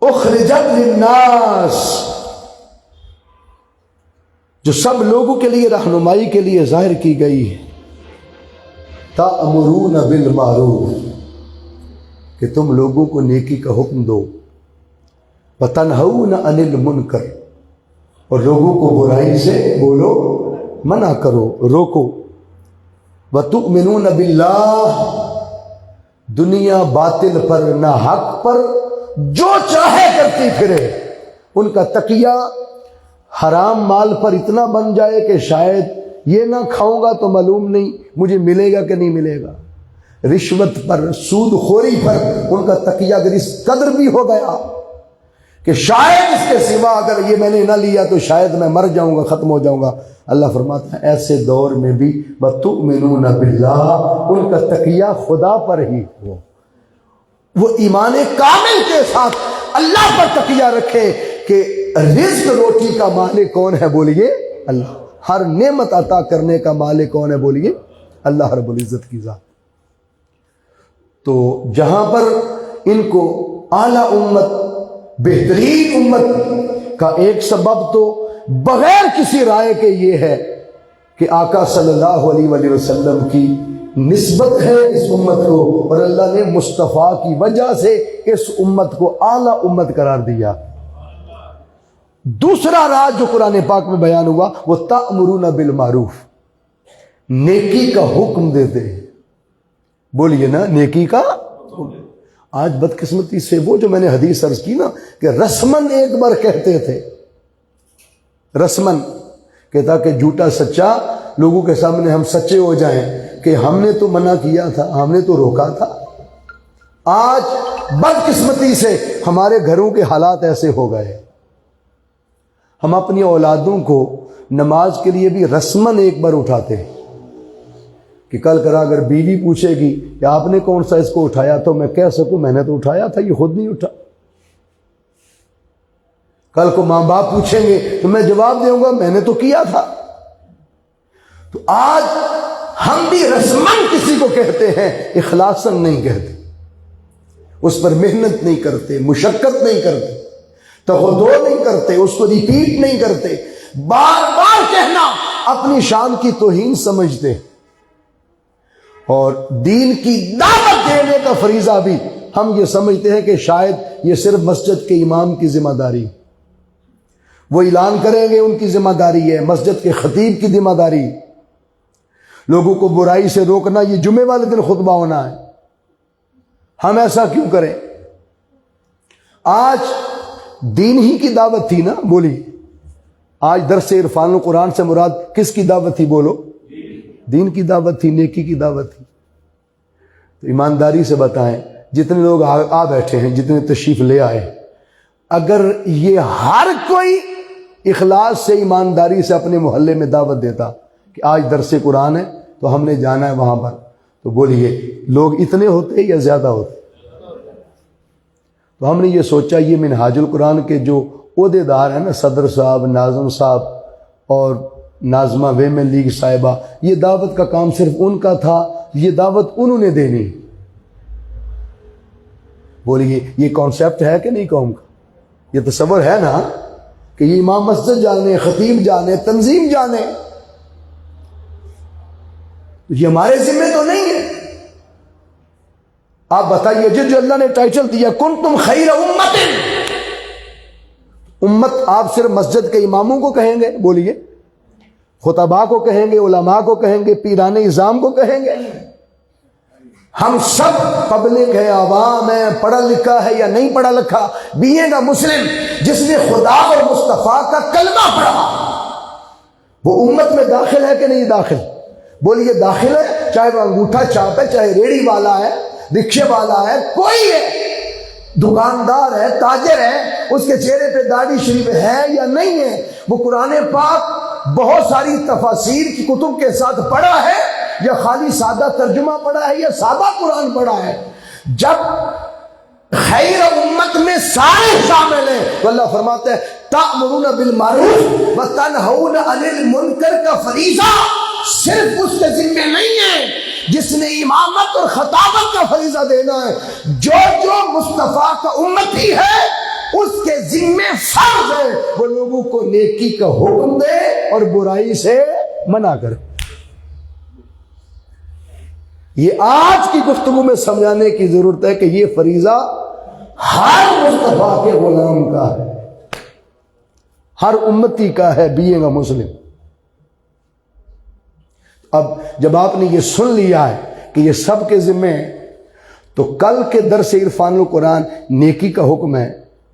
اخرجت للناس، جو سب لوگوں کے لیے رہنمائی کے لیے ظاہر کی گئی ہے. تأمرون بالمعروف، کہ تم لوگوں کو نیکی کا حکم دو، وتنہون عن المنکر، اور لوگوں کو برائی سے بولو، منع کرو، روکو. وتؤمنون باللہ، دنیا باطل پر نہ حق پر جو چاہے کرتی پھرے، ان کا تقیہ حرام مال پر اتنا بن جائے کہ شاید یہ نہ کھاؤں گا تو معلوم نہیں مجھے ملے گا کہ نہیں ملے گا. رشوت پر، سود خوری پر ان کا تقیہ اگر اس قدر بھی ہو گیا کہ شاید اس کے سوا اگر یہ میں نے نہ لیا تو شاید میں مر جاؤں گا، ختم ہو جاؤں گا. اللہ فرماتا ہے ایسے دور میں بھی وَتُؤْمِنُونَ بِاللَّهِ، ان کا تقیہ خدا پر ہی ہو، وہ ایمان کامل کے ساتھ اللہ پر تقیہ رکھے کہ رزق روٹی کا مالک کون ہے؟ بولیے اللہ. ہر نعمت عطا کرنے کا مالک کون ہے؟ بولیے اللہ رب العزت کی ذات. تو جہاں پر ان کو اعلیٰ امت، بہترین امت کا ایک سبب تو بغیر کسی رائے کے یہ ہے کہ آقا صلی اللہ علیہ وآلہ وسلم کی نسبت ہے اس امت کو، اور اللہ نے مصطفیٰ کی وجہ سے اس امت کو اعلیٰ امت قرار دیا۔ دوسرا راز جو قرآن پاک میں بیان ہوا وہ تأمرون بالمعروف، نیکی کا حکم دیتے ہیں۔ بولیے نا، نیکی کا حکم۔ آج بدقسمتی سے وہ جو میں نے حدیث عرض کی نا کہ رسمن ایک بار کہتے تھے، رسمن کہتا کہ جھوٹا سچا لوگوں کے سامنے ہم سچے ہو جائیں کہ ہم نے تو منع کیا تھا، ہم نے تو روکا تھا۔ آج بدقسمتی سے ہمارے گھروں کے حالات ایسے ہو گئے، ہم اپنی اولادوں کو نماز کے لیے بھی رسمن ایک بار اٹھاتے ہیں کہ کل کرا اگر بیوی پوچھے گی کہ آپ نے کون سا اس کو اٹھایا تو میں کہہ سکوں میں نے تو اٹھایا تھا، یہ خود نہیں اٹھا۔ کل کو ماں باپ پوچھیں گے تو میں جواب دوں گا میں نے تو کیا تھا۔ تو آج ہم بھی رسمن کسی کو کہتے ہیں، اخلاصاً نہیں کہتے، اس پر محنت نہیں کرتے، مشقت نہیں کرتے، تغدو نہیں کرتے، اس کو ریپیٹ نہیں کرتے، بار بار کہنا اپنی شان کی توہین سمجھتے۔ اور دین کی دعوت دینے کا فریضہ بھی ہم یہ سمجھتے ہیں کہ شاید یہ صرف مسجد کے امام کی ذمہ داری، وہ اعلان کریں گے ان کی ذمہ داری ہے، مسجد کے خطیب کی ذمہ داری، لوگوں کو برائی سے روکنا یہ جمعے والے دن خطبہ ہونا ہے۔ ہم ایسا کیوں کریں؟ آج دین ہی کی دعوت تھی نا، بولی آج درس عرفان القرآن سے مراد کس کی دعوت تھی؟ بولو، دین کی دعوت تھی، نیکی کی دعوت تھی۔ تو ایمانداری سے بتائیں، جتنے لوگ آ بیٹھے ہیں، جتنے تشریف لے آئے، اگر یہ ہر کوئی اخلاص سے ایمانداری سے اپنے محلے میں دعوت دیتا کہ آج درس قرآن ہے تو ہم نے جانا ہے وہاں پر، تو بولیے لوگ اتنے ہوتے یا زیادہ ہوتے؟ تو ہم نے یہ سوچا یہ منہاج القرآن کے جو عہدے دار ہیں نا، صدر صاحب، ناظم صاحب اور ناظمہ ویمن لیگ صاحبہ، یہ دعوت کا کام صرف ان کا تھا، یہ دعوت انہوں نے دینی۔ بولیے یہ کانسیپٹ ہے کہ نہیں قوم کا؟ یہ تصور ہے نا کہ یہ امام مسجد جانے، خطیب جانے، تنظیم جانے، یہ ہمارے ذمہ تو نہیں ہے۔ آپ بتائیے جو اللہ نے ٹائٹل دیا کنتم خیر امت، امت آپ صرف مسجد کے اماموں کو کہیں گے؟ بولیے خطباء کو کہیں گے، علماء کو کہیں گے، پیران اعظام کو کہیں گے؟ ہم سب پبلک ہے، عوام ہے، پڑھا لکھا ہے یا نہیں پڑھا لکھا، بیے گا مسلم جس نے خدا اور مصطفیٰ کا کلمہ پڑھا وہ امت میں داخل ہے کہ نہیں داخل؟ بولیے داخل ہے، چاہے وہ انگوٹھا چھاپ ہے، چاہے ریڑھی والا ہے، رکشے والا ہے، کوئی ہے، دکاندار ہے، تاجر ہے، اس کے چہرے پہ داڑھی شریف ہے یا نہیں ہے، وہ قرآن پاک بہت ساری تفاسیر کی کتب کے ساتھ پڑھا ہے یا خالی سادہ ترجمہ پڑھا ہے یا سادہ قرآن پڑھا ہے؟ جب خیر امت میں سارے شامل ہیں تو اللہ فرماتا ہے تأمرون بالمعروف وتنہون عن المنکر کا فریضہ صرف اس کے ذمہ نہیں ہے جس نے امامت اور خطابت کا فریضہ دینا ہے، جو مصطفیٰ کا امتی ہے اس کے ذمہ فرض ہے وہ لوگوں کو نیکی کا حکم دے اور برائی سے منع کرے۔ یہ آج کی گفتگو میں سمجھانے کی ضرورت ہے کہ یہ فریضہ ہر مصطفیٰ کے غلام کا ہے، ہر امتی کا ہے، بینگ اے مسلم۔ اب جب آپ نے یہ سن لیا ہے کہ یہ سب کے ذمہ ہے تو کل کے درس عرفان القرآن نیکی کا حکم ہے،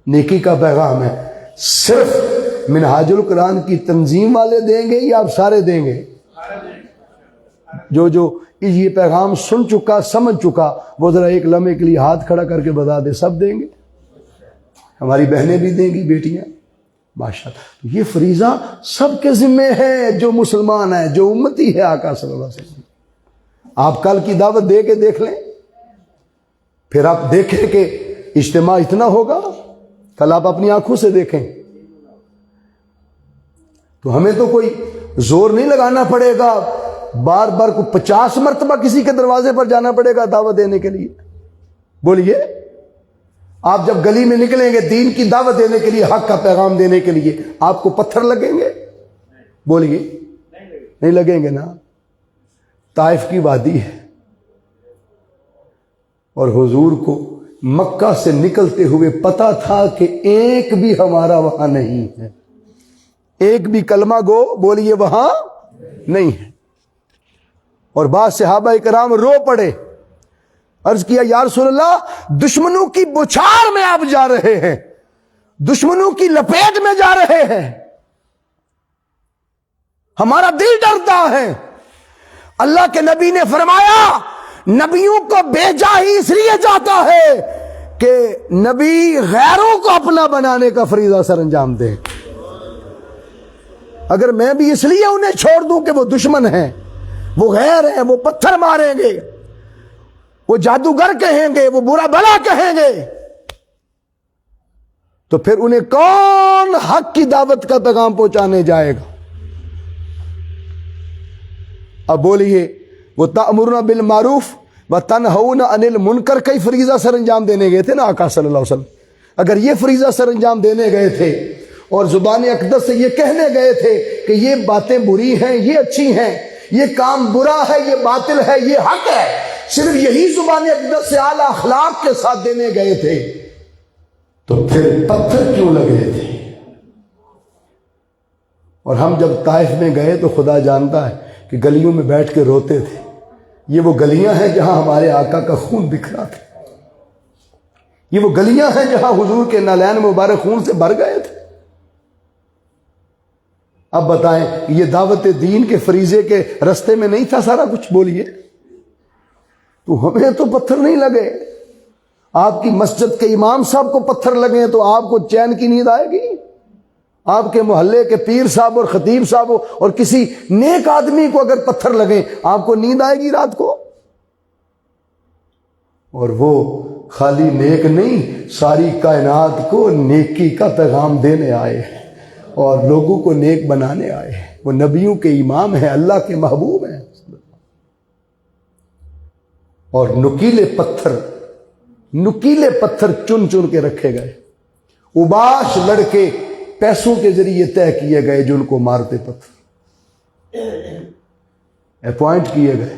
نیکی کا پیغام ہے، صرف منہاج القرآن کی تنظیم والے دیں گے یا آپ سارے دیں گے؟ جو یہ پیغام سن چکا، سمجھ چکا، وہ ذرا ایک لمحے کے لیے ہاتھ کھڑا کر کے بتا دے سب دیں گے؟ ہماری بہنیں بھی دیں گی، بیٹیاں، ماشاءاللہ۔ یہ فریضہ سب کے ذمہ ہے، جو مسلمان ہے، جو امتی ہے آقا صلی اللہ علیہ وسلم۔ آپ کل کی دعوت دے کے دیکھ لیں، پھر آپ دیکھیں کہ اجتماع اتنا ہوگا، کل آپ اپنی آنکھوں سے دیکھیں تو ہمیں تو کوئی زور نہیں لگانا پڑے گا، بار بار کو 50 مرتبہ کسی کے دروازے پر جانا پڑے گا دعوت دینے کے لیے۔ بولیے آپ جب گلی میں نکلیں گے دین کی دعوت دینے کے لیے، حق کا پیغام دینے کے لیے، آپ کو پتھر لگیں گے؟ بولیے نہیں لگیں گے نا۔ طائف کی وادی ہے، اور حضور کو مکہ سے نکلتے ہوئے پتا تھا کہ ایک بھی ہمارا وہاں نہیں ہے، ایک بھی کلمہ گو بولیے وہاں نہیں ہے۔ اور بعض صحابہ کرام رو پڑے، عرض کیا یا رسول اللہ، دشمنوں کی بچھاڑ میں آپ جا رہے ہیں، دشمنوں کی لپیٹ میں جا رہے ہیں، ہمارا دل ڈرتا ہے۔ اللہ کے نبی نے فرمایا نبیوں کو بھیجا ہی اس لیے جاتا ہے کہ نبی غیروں کو اپنا بنانے کا فریضہ سر انجام دیں۔ اگر میں بھی اس لیے انہیں چھوڑ دوں کہ وہ دشمن ہیں، وہ غیر ہیں، وہ پتھر ماریں گے، وہ جادوگر کہیں گے، وہ برا بلا کہیں گے، تو پھر انہیں کون حق کی دعوت کا پیغام پہنچانے جائے گا؟ اب بولیے، وہ تأمرون بالمعروف وتنہون عن المنکر کئی فریضہ سر انجام دینے گئے تھے نا آقا صلی اللہ علیہ وسلم۔ اگر یہ فریضہ سر انجام دینے گئے تھے اور زبان اقدس سے یہ کہنے گئے تھے کہ یہ باتیں بری ہیں، یہ اچھی ہیں، یہ کام برا ہے، یہ باطل ہے، یہ حق ہے، صرف یہی زبان اقدس سے اعلی اخلاق کے ساتھ دینے گئے تھے، تو پھر پتھر کیوں لگے تھے؟ اور ہم جب طائف میں گئے تو خدا جانتا ہے کہ گلیوں میں بیٹھ کے روتے تھے۔ یہ وہ گلیاں ہیں جہاں ہمارے آقا کا خون بکھرا تھا، یہ وہ گلیاں ہیں جہاں حضور کے نالین مبارک خون سے بھر گئے تھے۔ اب بتائیں یہ دعوت دین کے فریضے کے رستے میں نہیں تھا سارا کچھ؟ بولیے تو ہمیں تو پتھر نہیں لگے، آپ کی مسجد کے امام صاحب کو پتھر لگے تو آپ کو چین کی نیند آئے گی؟ آپ کے محلے کے پیر صاحب اور خطیب صاحب اور کسی نیک آدمی کو اگر پتھر لگیں آپ کو نیند آئے گی رات کو؟ اور وہ خالی نیک نہیں، ساری کائنات کو نیکی کا پیغام دینے آئے ہیں اور لوگوں کو نیک بنانے آئے ہیں۔ وہ نبیوں کے امام ہیں، اللہ کے محبوب ہیں۔ اور نکیلے پتھر چن چن کے رکھے گئے، اوباش لڑکے پیسوں کے ذریعے طے کیے گئے جو ان کو مارتے، پتھر اپوائنٹ کیے گئے،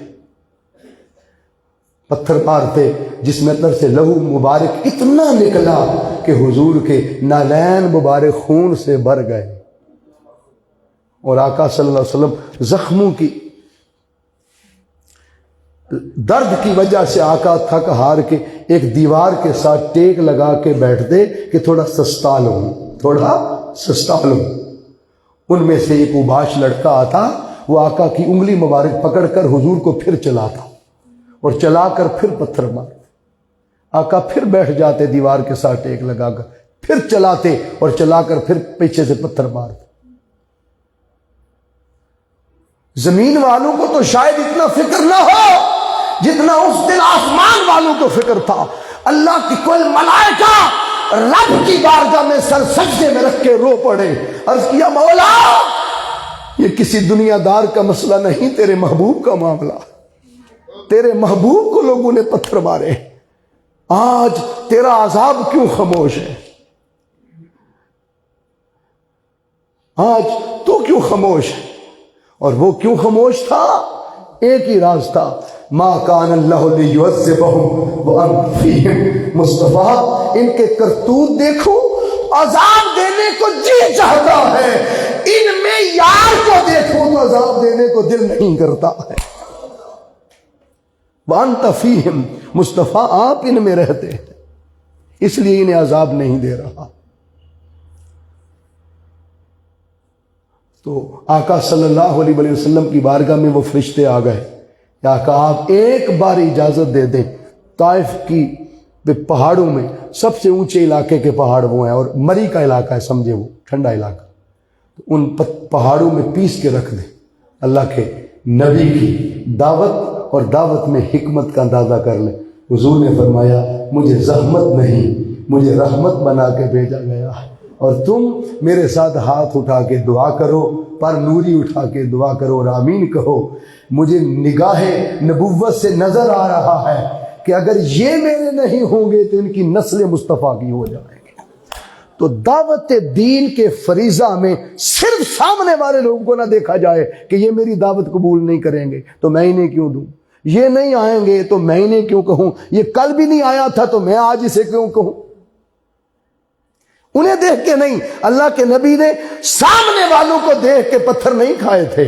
پتھر مارتے، جس میں اندر سے لہو مبارک اتنا نکلا کہ حضور کے نالین مبارک خون سے بھر گئے۔ اور آقا صلی اللہ علیہ وسلم زخموں کی درد کی وجہ سے آقا تھک ہار کے ایک دیوار کے ساتھ ٹیک لگا کے بیٹھتے کہ تھوڑا سستا لوں۔ ان میں سے ایک اوباش لڑکا آتا، وہ آقا کی انگلی مبارک پکڑ کر حضور کو پھر چلاتا اور چلا کر پھر پتھر مارتا۔ آقا پھر بیٹھ جاتے دیوار کے ساتھ ٹیک لگا کر، پھر چلاتے اور چلا کر پھر پیچھے سے پتھر مارتے۔ زمین والوں کو تو شاید اتنا فکر نہ ہو جتنا اس دن آسمان والوں کو فکر تھا۔ اللہ کی کوئی ملائکہ رب کی بارگاہ میں سر سجدے میں رکھ کے رو پڑے، عرض کیا مولا یہ کسی دنیا دار کا مسئلہ نہیں، تیرے محبوب کا معاملہ، تیرے محبوب کو لوگوں نے پتھر مارے، آج تیرا عذاب کیوں خاموش ہے؟ آج تو کیوں خاموش ہے؟ اور وہ کیوں خاموش تھا؟ ایک ہی راز تھا، ما کان اللہ لیعذبہم وانت فیہم۔ مصطفیٰ ان کے کرتوت دیکھو، عذاب دینے کو جی چاہتا ہے، ان میں یار کو دیکھو تو عذاب دینے کو دل نہیں کرتا ہے۔ وانت فیہم، مصطفیٰ آپ ان میں رہتے ہیں اس لیے انہیں عذاب نہیں دے رہا۔ تو آقا صلی اللہ علیہ وسلم کی بارگاہ میں وہ فرشتے آ گئے، یا آقا آپ ایک بار اجازت دے دیں، طائف کی پہاڑوں میں سب سے اونچے علاقے کے پہاڑ وہ ہیں اور مری کا علاقہ ہے، سمجھے، وہ ٹھنڈا علاقہ، تو ان پہاڑوں میں پیس کے رکھ دیں۔ اللہ کے نبی کی دعوت اور دعوت میں حکمت کا اندازہ کر لیں۔ حضور نے فرمایا مجھے زحمت نہیں، مجھے رحمت بنا کے بھیجا گیا ہے، اور تم میرے ساتھ ہاتھ اٹھا کے دعا کرو، پر نوری اٹھا کے دعا کرو اور آمین کہو۔ مجھے نگاہ نبوت سے نظر آ رہا ہے کہ اگر یہ میرے نہیں ہوں گے تو ان کی نسل مصطفیٰ کی ہو جائیں گے۔ تو دعوت دین کے فریضہ میں صرف سامنے والے لوگوں کو نہ دیکھا جائے کہ یہ میری دعوت قبول نہیں کریں گے تو میں انہیں کیوں دوں، یہ نہیں آئیں گے تو میں انہیں کیوں کہوں، یہ کل بھی نہیں آیا تھا تو میں آج اسے کیوں کہوں۔ انہیں دیکھ کے نہیں، اللہ کے نبی نے سامنے والوں کو دیکھ کے پتھر نہیں کھائے تھے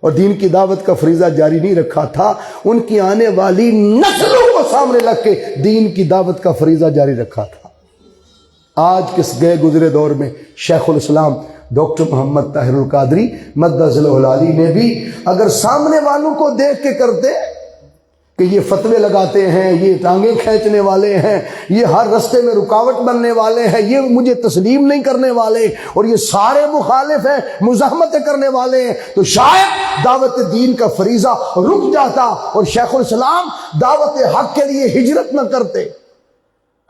اور دین کی دعوت کا فریضہ جاری نہیں رکھا تھا، ان کی آنے والی نسلوں کو سامنے رکھ کے دین کی دعوت کا فریضہ جاری رکھا تھا۔ آج کس گئے گزرے دور میں شیخ الاسلام ڈاکٹر محمد طاہر القادری مدظ العلی نے بھی اگر سامنے والوں کو دیکھ کے کرتے کہ یہ فتوے لگاتے ہیں، یہ ٹانگیں کھینچنے والے ہیں، یہ ہر رستے میں رکاوٹ بننے والے ہیں، یہ مجھے تسلیم نہیں کرنے والے اور یہ سارے مخالف ہیں، مزاحمتیں کرنے والے ہیں، تو شاید دعوت دین کا فریضہ رک جاتا اور شیخ الاسلام دعوت حق کے لیے ہجرت نہ کرتے،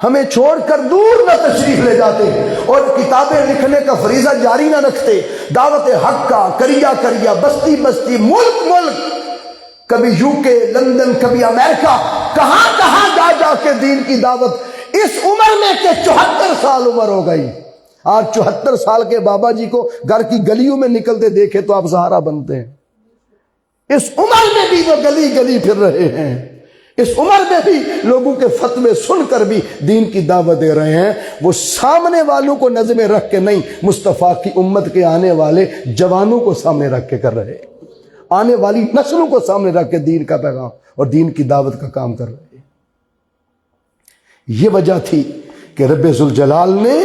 ہمیں چھوڑ کر دور نہ تشریف لے جاتے اور کتابیں لکھنے کا فریضہ جاری نہ رکھتے، دعوت حق کا کریا کریا، بستی بستی، ملک ملک، کبھی UK، لندن، کبھی امریکہ، کہاں کہاں جا جا کے دین کی دعوت، اس عمر میں کہ 74 سال عمر ہو گئی۔ آج 74 سال کے بابا جی کو گھر کی گلیوں میں نکلتے دیکھے تو آپ سہارا بنتے ہیں۔ اس عمر میں بھی وہ گلی گلی پھر رہے ہیں، اس عمر میں بھی لوگوں کے فتوے سن کر بھی دین کی دعوت دے رہے ہیں۔ وہ سامنے والوں کو نظر میں رکھ کے نہیں، مصطفیٰ کی امت کے آنے والے جوانوں کو سامنے رکھ کے کر رہے ہیں، آنے والی نسلوں کو سامنے رکھ کے دین کا پیغام اور دین کی دعوت کا کام کر رہے ہیں۔ یہ وجہ تھی کہ رب ذوالجلال نے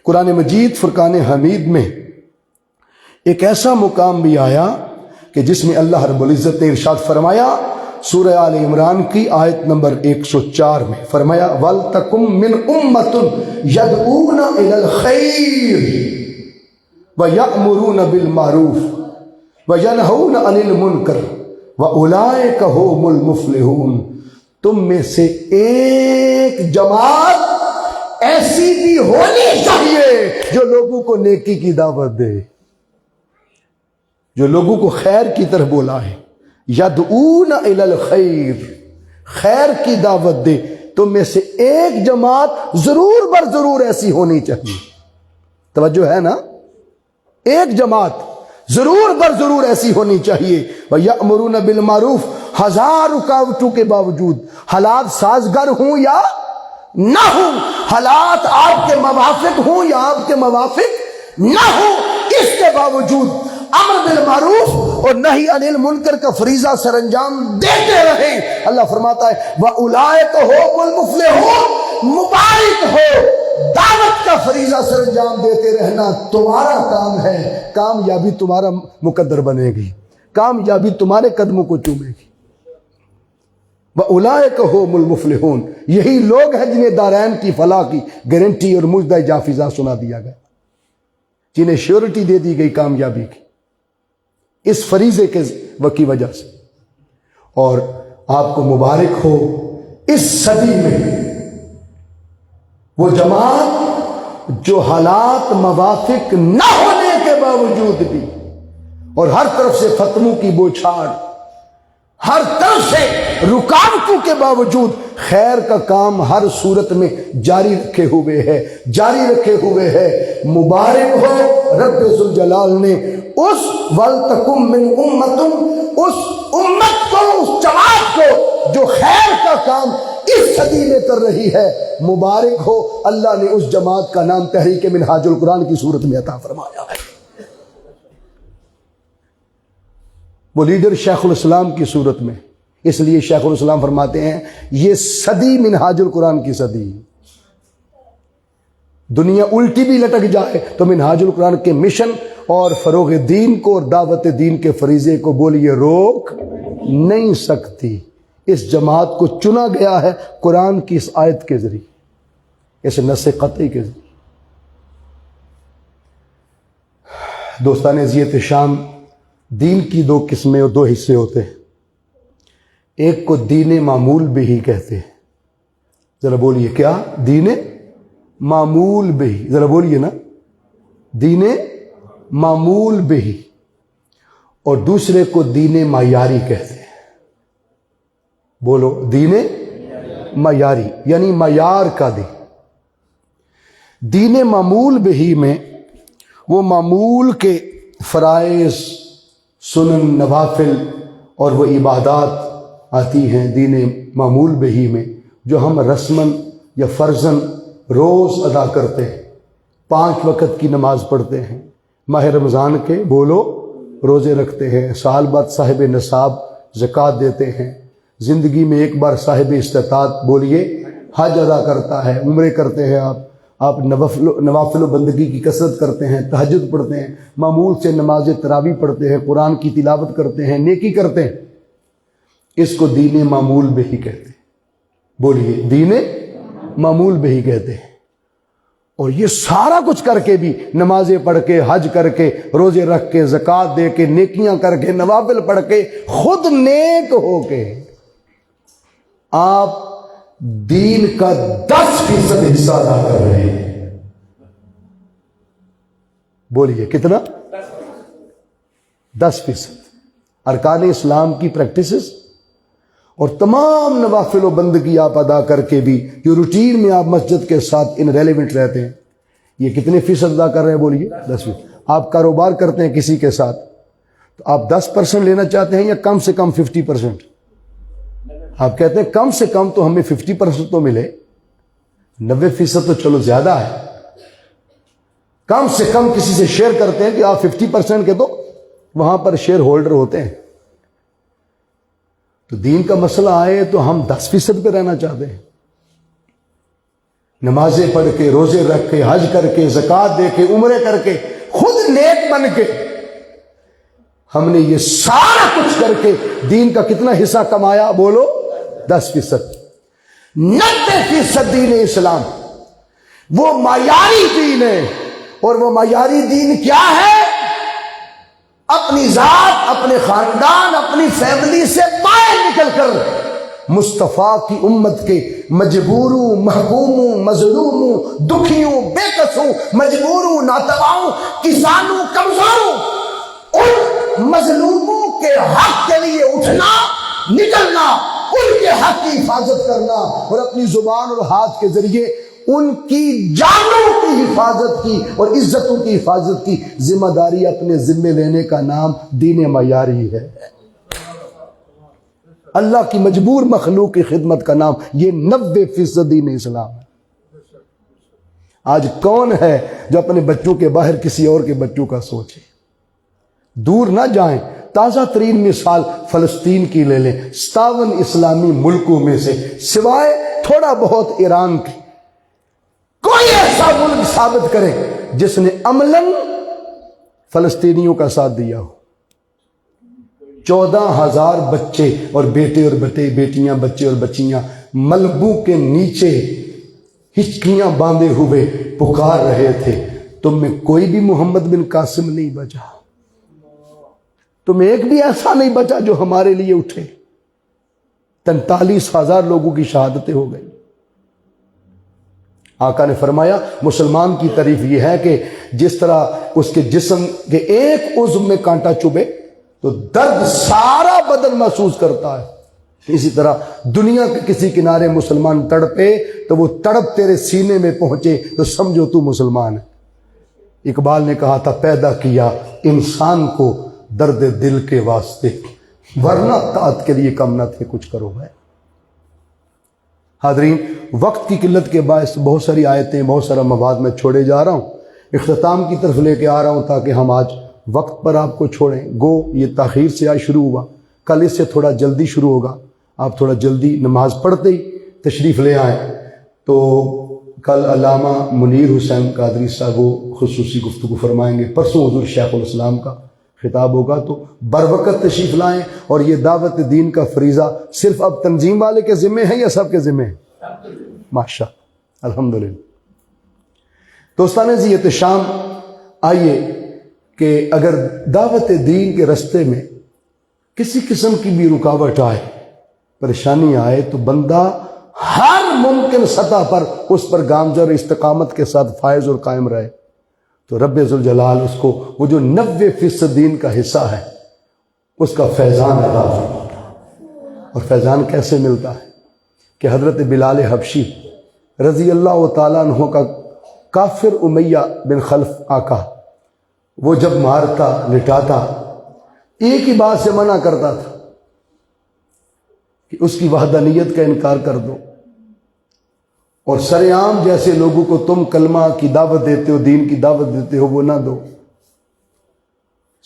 قرآن مجید فرقان حمید میں ایک ایسا مقام بھی آیا کہ جس میں اللہ رب العزت نے ارشاد فرمایا، سورہ آل عمران کی آیت نمبر 104 میں فرمایا، وَلْتَكُمْ مِنْ أُمَّةٌ يَدْعُونَ إِلَى الْخَيْرِ وَيَأْمُرُونَ بِالْمَعْرُوفِ وَيَنْهَوْنَ عَنِ الْمُنْكَرِ وَأُولَئِكَ هُمُ الْمُفْلِحُونَ۔ تم میں سے ایک جماعت ایسی بھی ہونی چاہیے جو لوگوں کو نیکی کی دعوت دے، جو لوگوں کو خیر کی طرف بلائے، یدعون الی الخیر، خیر کی دعوت دے۔ تم میں سے ایک جماعت ضرور بر ضرور ایسی ہونی چاہیے، توجہ ہے نا، ایک جماعت ضرور بر ضرور ایسی ہونی چاہیے۔ وَيَأْمُرُونَ بِالْمَعْرُوفِ، ہزار رکاوٹوں کے باوجود، حالات سازگار ہوں یا نہ ہوں، حالات آپ کے موافق ہوں یا آپ کے موافق نہ ہوں، اس کے باوجود امر بالمعروف اور نہی عن المنکر کا فریضہ سر انجام دیتے رہیں۔ اللہ فرماتا ہے وَأُولَئِكَ هُمُ الْمُفْلِحُونَ، مبارک ہو، دعوت کا فریضہ سر انجام دیتے رہنا تمہارا کام ہے، کامیابی تمہارا مقدر بنے گی، کامیابی تمہارے قدموں کو چومے گی۔ وَأُولَئِكَ هُمُ الْمُفْلِحُونَ، یہی لوگ ہیں جنہیں دارین کی فلاح کی گارنٹی اور مجدہ جافزہ سنا دیا گیا، جنہیں شیورٹی دے دی گئی کامیابی کی اس فریضے کی وجہ سے۔ اور آپ کو مبارک ہو، اس صدی میں وہ جماعت جو حالات موافق نہ ہونے کے باوجود بھی اور ہر طرف سے فتنوں کی بوچھاڑ، ہر طرف سے رکاوٹوں کے باوجود خیر کا کام ہر صورت میں جاری رکھے ہوئے ہے۔ مبارک ہو، رب ذوالجلال نے اس وَلْتَكُمْ مِنْ أُمَّةٌ، اس امت کو، اس جماعت کو جو خیر کا کام اس صدی میں کر رہی ہے، مبارک ہو، اللہ نے اس جماعت کا نام تحریک منہاج القرآن کی صورت میں عطا فرمایا ہے۔ وہ لیڈر شیخ الاسلام کی صورت میں، اس لیے شیخ الاسلام فرماتے ہیں یہ صدی منہاج القرآن کی صدی، دنیا الٹی بھی لٹک جائے تو منہاج القرآن کے مشن اور فروغ دین کو اور دعوت دین کے فریضے کو بولیے روک نہیں سکتی۔ اس جماعت کو چنا گیا ہے قرآن کی اس آیت کے ذریعے، اس نص قطعی کے ذریعے۔ دوستان عزیت شام، دین کی دو قسمیں اور دو حصے ہوتے ہیں، ایک کو دین معمول بھی کہتے ہیں، ذرا بولیے کیا؟ دین معمول بھی، ذرا بولیے نا، دین معمول بھی، اور دوسرے کو دین معیاری کہتے ہیں، بولو، دین معیاری یعنی معیار کا دین. دین معمول بہی میں وہ معمول کے فرائض، سنن، نوافل اور وہ عبادات آتی ہیں دین معمول بہی میں جو ہم رسماً یا فرضاً روز ادا کرتے ہیں. 5 وقت کی نماز پڑھتے ہیں، ماہ رمضان کے بولو روزے رکھتے ہیں، سال بعد صاحب نصاب زکوٰۃ دیتے ہیں، زندگی میں ایک بار صاحب استطاعت بولیے حج ادا کرتا ہے، عمرے کرتے ہیں، آپ نوافل و بندگی کی کثرت کرتے ہیں، تہجد پڑھتے ہیں، معمول سے نماز تراویح پڑھتے ہیں، قرآن کی تلاوت کرتے ہیں، نیکی کرتے ہیں. اس کو دین معمول بہی کہتے ہیں. بولیے دین معمول بہی کہتے ہیں. اور یہ سارا کچھ کر کے بھی، نمازیں پڑھ کے، حج کر کے، روزے رکھ کے، زکوٰۃ دے کے، نیکیاں کر کے، نوافل پڑھ کے، خود نیک ہو کے آپ دین کا 10% حصہ ادا کر رہے ہیں. بولیے کتنا؟ 10%. ارکان اسلام کی پریکٹسز اور تمام نوافل و بندگی آپ ادا کر کے بھی جو روٹین میں آپ مسجد کے ساتھ ان ریلیونٹ رہتے ہیں، یہ کتنے فیصد ادا کر رہے ہیں؟ بولیے 10%. آپ کاروبار کرتے ہیں کسی کے ساتھ تو آپ 10% لینا چاہتے ہیں یا کم سے کم 50%؟ آپ کہتے ہیں کم سے کم تو ہمیں 50% تو ملے، 90% تو چلو زیادہ ہے. کم سے کم کسی سے شیئر کرتے ہیں کہ آپ 50% کے تو وہاں پر شیئر ہولڈر ہوتے ہیں. تو دین کا مسئلہ آئے تو ہم 10% پہ رہنا چاہتے ہیں. نمازیں پڑھ کے، روزے رکھ کے، حج کر کے، زکوٰۃ دے کے، عمرے کر کے، خود نیک بن کے ہم نے یہ سارا کچھ کر کے دین کا کتنا حصہ کمایا؟ بولو 10%. 90% دین اسلام وہ معیاری دین ہے. اور وہ معیاری دین کیا ہے؟ اپنی ذات، اپنے خاندان، اپنی فیملی سے باہر نکل کر مصطفیٰ کی امت کے مجبوروں، محکوموں، مظلوموں، دکھیوں، بے کسوں، مجبوروں، ناتواؤں، کسانوں، کمزوروں، ان مظلوموں کے حق کے لیے اٹھنا، نکلنا، ان کے حق کی حفاظت کرنا اور اپنی زبان اور ہاتھ کے ذریعے ان کی جانوں کی حفاظت کی اور عزتوں کی حفاظت کی ذمہ داری اپنے ذمے لینے کا نام دین معیاری ہے. اللہ کی مجبور مخلوق کی خدمت کا نام یہ 90% دین اسلام ہے. آج کون ہے جو اپنے بچوں کے باہر کسی اور کے بچوں کا سوچے؟ دور نہ جائیں، تازہ ترین مثال فلسطین کی لے لیں. 57 اسلامی ملکوں میں سے سوائے تھوڑا بہت ایران کی کوئی ایسا ملک ثابت کرے جس نے عملاً فلسطینیوں کا ساتھ دیا ہو. 14,000 بچے اور بیٹے اور بیٹیاں، بچے اور بچیاں ملبوں کے نیچے ہچکیاں باندھے ہوئے پکار رہے تھے، تم میں کوئی بھی محمد بن قاسم نہیں بچا، تم ایک بھی ایسا نہیں بچا جو ہمارے لیے اٹھے. 43,000 لوگوں کی شہادتیں ہو گئی. آقا نے فرمایا مسلمان کی تعریف یہ ہے کہ جس طرح اس کے جسم کے ایک عضو میں کانٹا چبھے تو درد سارا بدن محسوس کرتا ہے، اسی طرح دنیا کے کسی کنارے مسلمان تڑپے تو وہ تڑپ تیرے سینے میں پہنچے تو سمجھو تو مسلمان ہے. اقبال نے کہا تھا پیدا کیا انسان کو درد دل کے واسطے، ورنہ طاعت کے لیے کم نہ تھے کچھ کرو ہے. حاضرین، وقت کی قلت کے باعث بہت ساری آیتیں، بہت سارا مواد میں چھوڑے جا رہا ہوں، اختتام کی طرف لے کے آ رہا ہوں تاکہ ہم آج وقت پر آپ کو چھوڑیں. گو یہ تاخیر سے آج شروع ہوا، کل اس سے تھوڑا جلدی شروع ہوگا. آپ تھوڑا جلدی نماز پڑھتے ہی تشریف لے آئیں. تو کل علامہ منیر حسین قادری صاحب وہ خصوصی گفتگو فرمائیں گے. پرسوں حضور شیخ الاسلام کا خطاب ہوگا، تو بروقت تشریف لائیں. اور یہ دعوت دین کا فریضہ صرف اب تنظیم والے کے ذمہ ہے یا سب کے ذمہ ہے؟ ماشاء الحمدللہ. دوستان عزیز شام، آئیے کہ اگر دعوت دین کے رستے میں کسی قسم کی بھی رکاوٹ آئے، پریشانی آئے، تو بندہ ہر ممکن سطح پر اس پر گامزن استقامت کے ساتھ فائز اور قائم رہے تو رب ذوالجلال اس کو وہ جو 90% دین کا حصہ ہے اس کا فیضان عطا فرماتا ہے. اور فیضان کیسے ملتا ہے؟ کہ حضرت بلال حبشی رضی اللہ تعالیٰ عنہ کا کافر امیہ بن خلف آقا وہ جب مارتا لٹاتا ایک ہی بات سے منع کرتا تھا کہ اس کی وحدانیت کا انکار کر دو، اور سر عام جیسے لوگوں کو تم کلمہ کی دعوت دیتے ہو، دین کی دعوت دیتے ہو، وہ نہ دو۔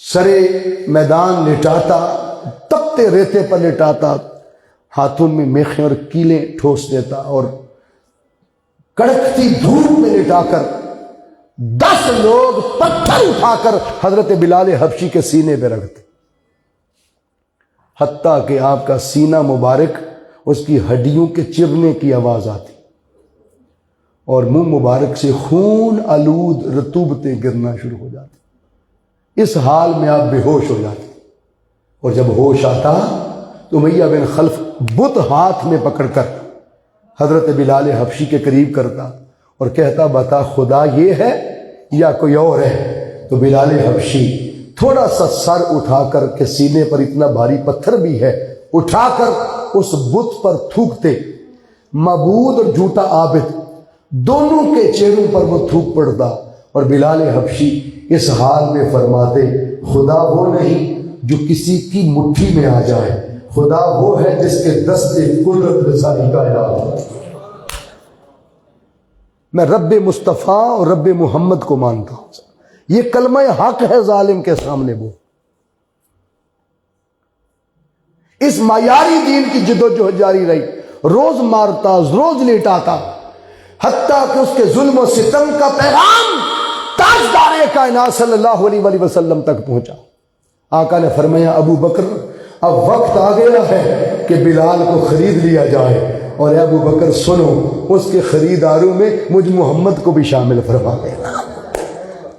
سرے میدان لٹاتا، تپتے ریتے پر لٹاتا، ہاتھوں میں میخیں اور کیلیں ٹھوس دیتا، اور کڑکتی دھوپ میں لٹا کر 10 لوگ پتھر اٹھا کر حضرت بلال حبشی کے سینے پہ رکھتے، حتیٰ کہ آپ کا سینہ مبارک اس کی ہڈیوں کے چرنے کی آواز آتی اور منہ مبارک سے خون آلود رطوبتیں گرنا شروع ہو جاتی۔ اس حال میں آپ بے ہوش ہو جاتے، اور جب ہوش آتا تو امیہ بن خلف بت ہاتھ میں پکڑ کر حضرت بلال حبشی کے قریب کرتا اور کہتا بتا خدا یہ ہے یا کوئی اور ہے؟ تو بلال حبشی تھوڑا سا سر اٹھا کر کے سینے پر اتنا بھاری پتھر بھی ہے اٹھا کر اس بت پر تھوکتے، معبود اور جھوٹا عابد دونوں کے چہروں پر وہ تھوک پڑتا، اور بلال حبشی اس حال میں فرماتے خدا وہ نہیں جو کسی کی مٹھی میں آ جائے، خدا وہ ہے جس کے دستے قدرت رسائی کائنات۔ میں رب مصطفیٰ اور رب محمد کو مانتا ہوں، یہ کلمہ حق ہے ظالم کے سامنے۔ وہ اس معیاری دین کی جدوجہد جاری رہی، روز مارتا، روز لیٹاتا، حتیٰ کہ اس کے ظلم و ستم کا پیغام تاجدار کائنات صلی اللہ علیہ وآلہ وسلم تک پہنچا۔ آقا نے فرمایا ابو بکر اب وقت آ گیا ہے کہ بلال کو خرید لیا جائے، اور ابو بکر سنو اس کے خریداروں میں مجھ محمد کو بھی شامل فرما دینا۔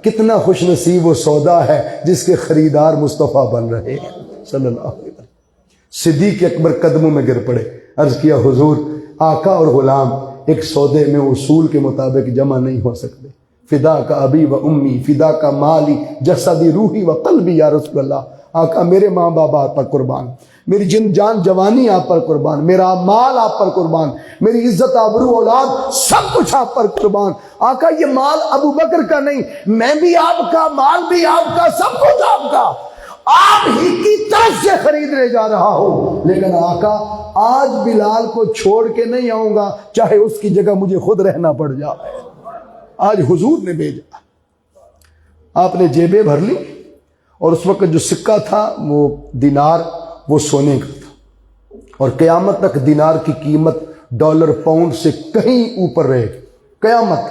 کتنا خوش نصیب وہ سودا ہے جس کے خریدار مصطفیٰ بن رہے ہیں صلی اللہ علیہ وسلم۔ صدیق اکبر قدموں میں گر پڑے، عرض کیا حضور آقا اور غلام ایک سودے میں اصول کے مطابق جمع نہیں ہو سکتے، فدا کا ابی و امی، فدا کا مالی جسدی روحی و قلبی یا رسول اللہ۔ آقا میرے ماں باپ آپ پر قربان، میری جان جوانی آپ پر قربان، میرا مال آپ پر قربان، میری عزت آبرو اولاد سب کچھ آپ پر قربان۔ آقا یہ مال ابو بکر کا نہیں، میں بھی آپ کا، مال بھی آپ کا، سب کچھ آپ کا، آپ ہی کی طرف سے خریدنے جا رہا ہوں، لیکن آقا آج بلال کو چھوڑ کے نہیں آؤں گا، چاہے اس کی جگہ مجھے خود رہنا پڑ جائے۔ آج حضور نے بھیجا، آپ نے جیبیں بھر لی، اور اس وقت جو سکہ تھا وہ دینار، وہ سونے کا تھا، اور قیامت تک دینار کی قیمت ڈالر پاؤنڈ سے کہیں اوپر رہے گی قیامت،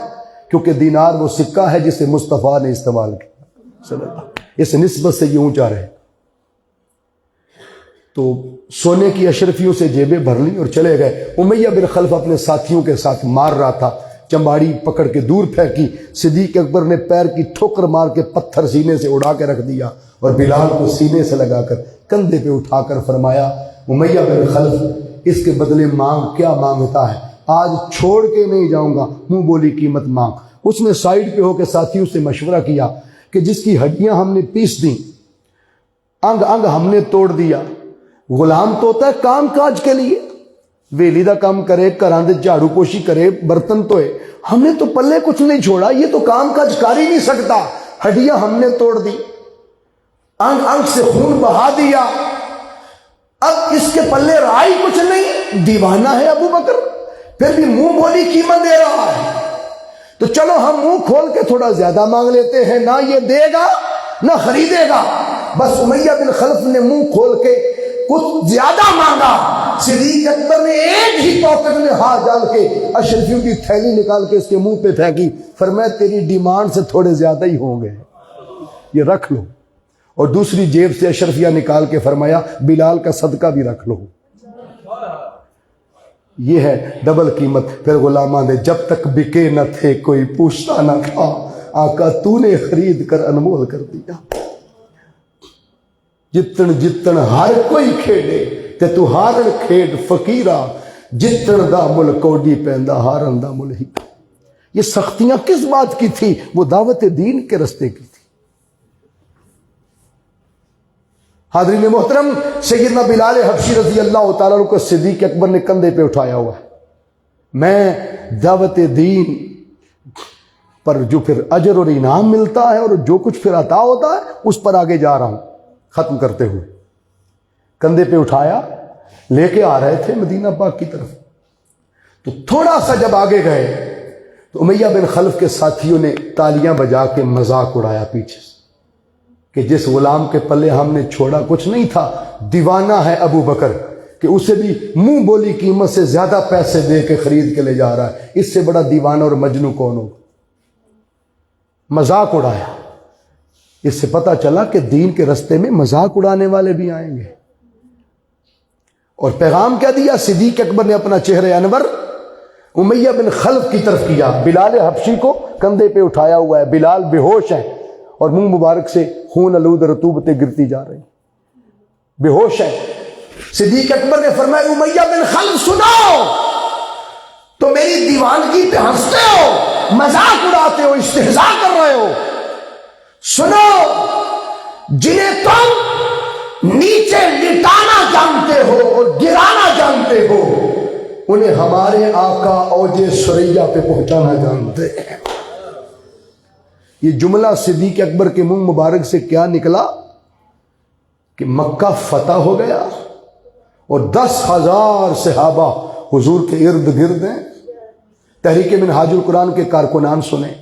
کیونکہ دینار وہ سکہ ہے جسے مصطفیٰ نے استعمال کیا صلی اللہ علیہ وسلم، اس نسبت سے یہ اونچا رہے۔ تو سونے کی اشرفیوں سے جیبیں بھر لی اور چلے گئے۔ امیہ بن خلف اپنے ساتھیوں کے ساتھ مار رہا تھا، چمباڑی پکڑ کے دور پھینکی، صدیق اکبر نے پیر کی ٹھوکر مار کے پتھر سینے سے اڑا کے رکھ دیا، اور بلال کو سینے سے لگا کر کندھے پہ اٹھا کر فرمایا امیہ بن خلف اس کے بدلے مانگ، کیا مانگتا ہے؟ آج چھوڑ کے نہیں جاؤں گا، منہ بولی قیمت مانگ۔ اس نے سائیڈ پہ ہو کے ساتھیوں سے مشورہ کیا کہ جس کی ہڈیاں ہم نے پیس دیں، انگ انگ ہم نے توڑ دیا، غلام تو ہوتا ہے کام کاج کے لیے، ویلی دا کام کرے، کراندے جھاڑو پوشی کرے، برتن دھوئے، ہم نے تو پلے کچھ نہیں چھوڑا، یہ تو کام کاج کر ہی نہیں سکتا، ہڈیاں ہم نے توڑ دی، انگ انگ سے خون بہا دیا، اب اس کے پلے رہا ہی کچھ نہیں، دیوانہ ہے ابو بکر، پھر بھی منہ بولی قیمت دے رہا ہے، تو چلو ہم منہ کھول کے تھوڑا زیادہ مانگ لیتے ہیں، نہ یہ دے گا نہ خریدے گا۔ بس امیہ بن خلف نے منہ کھول کے کچھ زیادہ مانگا، صدیق اکبر نے ایک ہی پاکٹ میں ہاتھ ڈال کے اشرفیوں کی تھیلی نکال کے اس کے منہ پہ پھینکی، فرمایا تیری ڈیمانڈ سے تھوڑے زیادہ ہی ہوں گے، یہ رکھ لو، اور دوسری جیب سے اشرفیہ نکال کے فرمایا بلال کا صدقہ بھی رکھ لو۔ یہ ہے ڈبل قیمت۔ پھر غلاماں نے جب تک بکے نہ تھے کوئی پوچھتا نہ تھا، آقا تو نے خرید کر انمول کر دیا، جتن جتن ہر کوئی کھیڑے تے تو ہارن کھیڑ فقیرہ، جتن دا مل کوڈی پیندا ہارن دا مل ہی۔ یہ سختیاں کس بات کی تھی؟ وہ دعوت دین کے رستے کی تھی۔ حاضرین محترم، سیدنا بلال حبشی رضی اللہ تعالیٰ عنہ کو صدیق اکبر نے کندھے پہ اٹھایا ہوا ہے، میں دعوت دین پر جو پھر اجر اور انعام ملتا ہے اور جو کچھ پھر عطا ہوتا ہے اس پر آگے جا رہا ہوں. ختم کرتے ہوئے کندھے پہ اٹھایا لے کے آ رہے تھے مدینہ پاک کی طرف. تو تھوڑا سا جب آگے گئے تو امیہ بن خلف کے ساتھیوں نے تالیاں بجا کے مذاق اڑایا پیچھے سے کہ جس غلام کے پلے ہم نے چھوڑا کچھ نہیں تھا، دیوانہ ہے ابو بکر کہ اسے بھی منہ بولی قیمت سے زیادہ پیسے دے کے خرید کے لے جا رہا ہے، اس سے بڑا دیوانہ اور مجنوں کون ہوگا. مذاق اڑایا. اس سے پتہ چلا کہ دین کے رستے میں مذاق اڑانے والے بھی آئیں گے. اور پیغام کیا دیا؟ صدیق اکبر نے اپنا چہرہ انور امیہ بن خلف کی طرف کیا. بلال حبشی کو کندھے پہ اٹھایا ہوا ہے، بلال بے ہوش ہے اور منہ مبارک سے خون آلود رطوبتیں گرتی جا رہی، بے ہوش ہے. صدیق اکبر نے فرمایا امیہ بن خلف سنو، تو میری دیوانگی پہ ہنستے ہو، مذاق اڑاتے ہو، استہزاء کر رہے ہو. سنو، جنہیں تم نیچے لٹانا جانتے ہو اور گرانا جانتے ہو، انہیں ہمارے آقا اوج ثریا پہ پہنچانا جانتے ہیں. یہ جملہ صدیق اکبر کے منہ مبارک سے کیا نکلا کہ مکہ فتح ہو گیا اور 10,000 صحابہ حضور کے ارد گرد ہیں. تحریک منہاج القرآن کے کارکنان سنیں،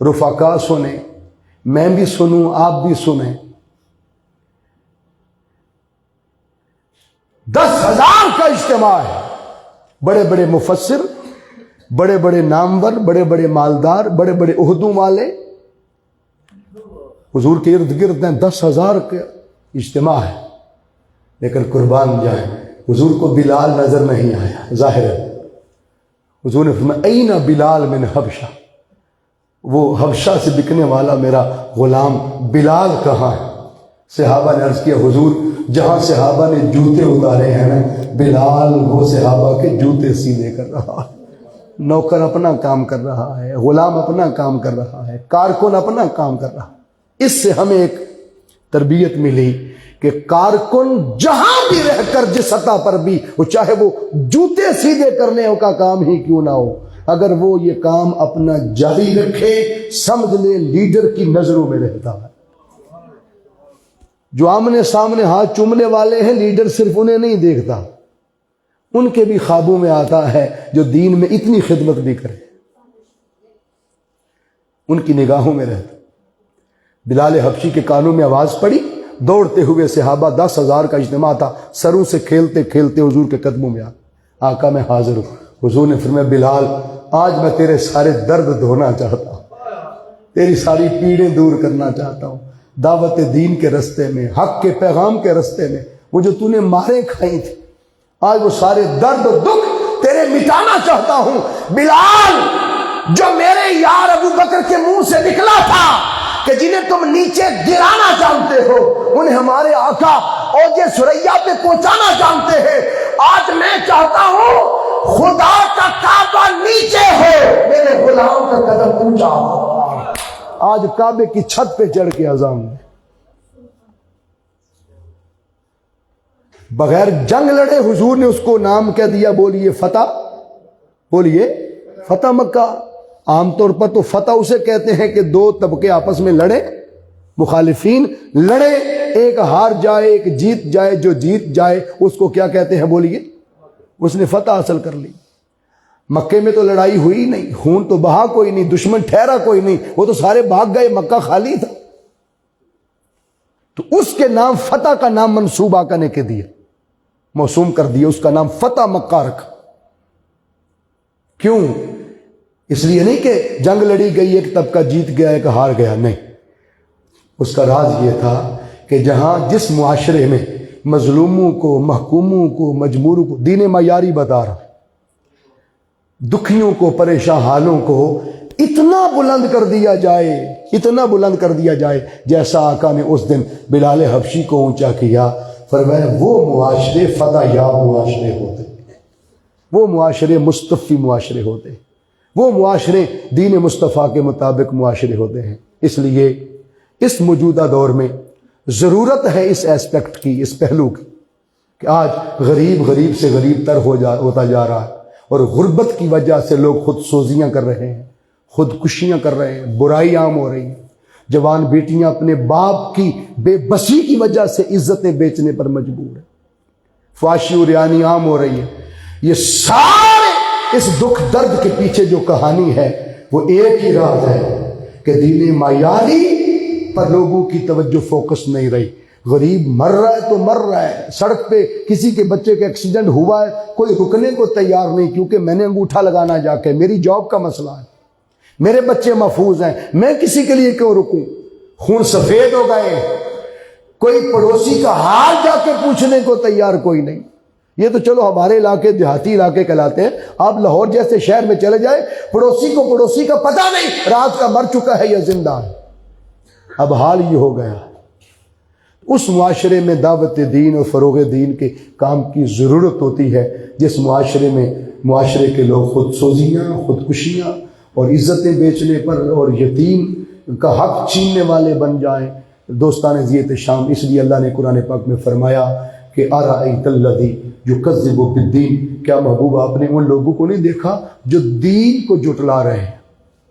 رفقا سنیں، میں بھی سنوں، آپ بھی سنیں. 10,000 کا اجتماع ہے. بڑے بڑے مفسر، بڑے بڑے نامور، بڑے بڑے مالدار، بڑے بڑے عہدوں والے حضور کے ارد گرد ہیں. 10,000 کا اجتماع ہے. لیکن قربان جائیں حضور کو بلال نظر نہیں آیا. ظاہر ہے حضور نے فرمایا اینا بلال من حبشہ، وہ حبشہ سے بکنے والا میرا غلام بلال کہاں ہے؟ صحابہ نے عرض کیا حضور جہاں صحابہ نے جوتے اتارے ہیں نا، بلال وہ صحابہ کے جوتے سیدھے کر رہا ہے. نوکر اپنا کام کر رہا ہے، غلام اپنا کام کر رہا ہے، کارکن اپنا کام کر رہا ہے. اس سے ہمیں ایک تربیت ملی کہ کارکن جہاں بھی رہ کر جس سطح پر بھی وہ چاہے وہ جوتے سیدھے کرنے کا کام ہی کیوں نہ ہو، اگر وہ یہ کام اپنا جاری رکھے سمجھ لے لیڈر کی نظروں میں رہتا ہے. جو آمنے سامنے ہاتھ چومنے والے ہیں لیڈر صرف انہیں نہیں دیکھتا، ان کے بھی خوابوں میں آتا ہے جو دین میں اتنی خدمت بھی کرے، ان کی نگاہوں میں رہتا. بلال حبشی کے کانوں میں آواز پڑی، دوڑتے ہوئے صحابہ 10,000 کا اجتماع تھا، سروں سے کھیلتے کھیلتے حضور کے قدموں میں آقا میں حاضر ہوں. حضور نے فرمایا بلال آج میں تیرے سارے درد دھونا چاہتا ہوں، تیری ساری پیڑیں دور کرنا چاہتا ہوں. دعوت دین کے رستے میں، حق کے پیغام کے رستے میں وہ جو تو نے ماریں کھائی تھی، آج وہ سارے درد و دکھ تیرے مٹانا چاہتا ہوں. بلال جو میرے یار ابو بکر کے منہ سے نکلا تھا کہ جنہیں تم نیچے گرانا جانتے ہو انہیں ہمارے آقا اوج ثریا پہ پہنچانا جانتے ہیں، آج میں چاہتا ہوں خدا کا کعبہ نیچے ہو، میرے غلام کا قدم اونچا ہو. آج کعبے کی چھت پہ چڑھ کے اذان دے. بغیر جنگ لڑے حضور نے اس کو نام کیا دیا؟ بولیے فتح، بولیے فتح مکہ. عام طور پر تو فتح اسے کہتے ہیں کہ دو طبقے آپس میں لڑے، مخالفین لڑے، ایک ہار جائے ایک جیت جائے، جو جیت جائے اس کو کیا کہتے ہیں؟ بولیے. اس نے فتح حاصل کر لی. مکے میں تو لڑائی ہوئی نہیں، خون تو بہا کوئی نہیں، دشمن ٹھہرا کوئی نہیں، وہ تو سارے بھاگ گئے، مکہ خالی تھا. تو اس کے نام فتح کا نام منسوب آقا نے کے دیا، موسوم کر دیا، اس کا نام فتح مکہ رکھا. کیوں؟ اس لیے نہیں کہ جنگ لڑی گئی ایک طبقہ جیت گیا ایک ہار گیا، نہیں. اس کا راز یہ تھا کہ جہاں جس معاشرے میں مظلوموں کو، محکوموں کو، مجبوروں کو دین معیاری بتا رہا، دکھیوں کو، پریشان حالوں کو اتنا بلند کر دیا جائے، اتنا بلند کر دیا جائے جیسا آقا نے اس دن بلال حبشی کو اونچا کیا. فرمایا وہ معاشرے فتح یاب معاشرے ہوتے، وہ معاشرے مصطفی معاشرے ہوتے، وہ معاشرے دین مصطفیٰ کے مطابق معاشرے ہوتے ہیں. اس لیے اس موجودہ دور میں ضرورت ہے اس ایسپیکٹ کی، اس پہلو کی، کہ آج غریب غریب سے غریب تر ہوتا جا رہا ہے اور غربت کی وجہ سے لوگ خود سوزیاں کر رہے ہیں، خودکشیاں کر رہے ہیں، برائی عام ہو رہی ہے، جوان بیٹیاں اپنے باپ کی بے بسی کی وجہ سے عزتیں بیچنے پر مجبور ہیں، فحاشی و ریانی عام ہو رہی ہے۔ یہ سارے اس دکھ درد کے پیچھے جو کہانی ہے وہ ایک ہی راز ہے کہ دین معیاری پر لوگوں کی توجہ فوکس نہیں رہی۔ غریب مر رہا ہے تو مر رہا ہے، سڑک پہ کسی کے بچے کا ایکسیڈنٹ ہوا ہے، کوئی رکنے کو تیار نہیں، کیونکہ میں نے انگوٹھا لگانا جا کے، میری جاب کا مسئلہ ہے، میرے بچے محفوظ ہیں، میں کسی کے لیے کیوں رکوں؟ خون سفید ہو گئے، کوئی پڑوسی کا حال جا کے پوچھنے کو تیار کوئی نہیں۔ یہ تو چلو ہمارے علاقے دیہاتی علاقے کہلاتے ہیں، آپ لاہور جیسے شہر میں چلے جائیں، پڑوسی کو پڑوسی کا پتہ نہیں رات کا مر چکا ہے یا زندہ ہے۔ اب حال یہ ہو گیا، اس معاشرے میں دعوت دین اور فروغ دین کے کام کی ضرورت ہوتی ہے جس معاشرے میں معاشرے کے لوگ خود سوزیاں، خودکشیاں اور عزتیں بیچنے پر اور یتیم کا حق چھیننے والے بن جائیں۔ دوستان زیت شام، اس لیے اللہ نے قرآن پاک میں فرمایا کہ ارأیت الذی یکذب بالدین، کیا محبوب آپ نے ان لوگوں کو نہیں دیکھا جو دین کو جھٹلا رہے ہیں؟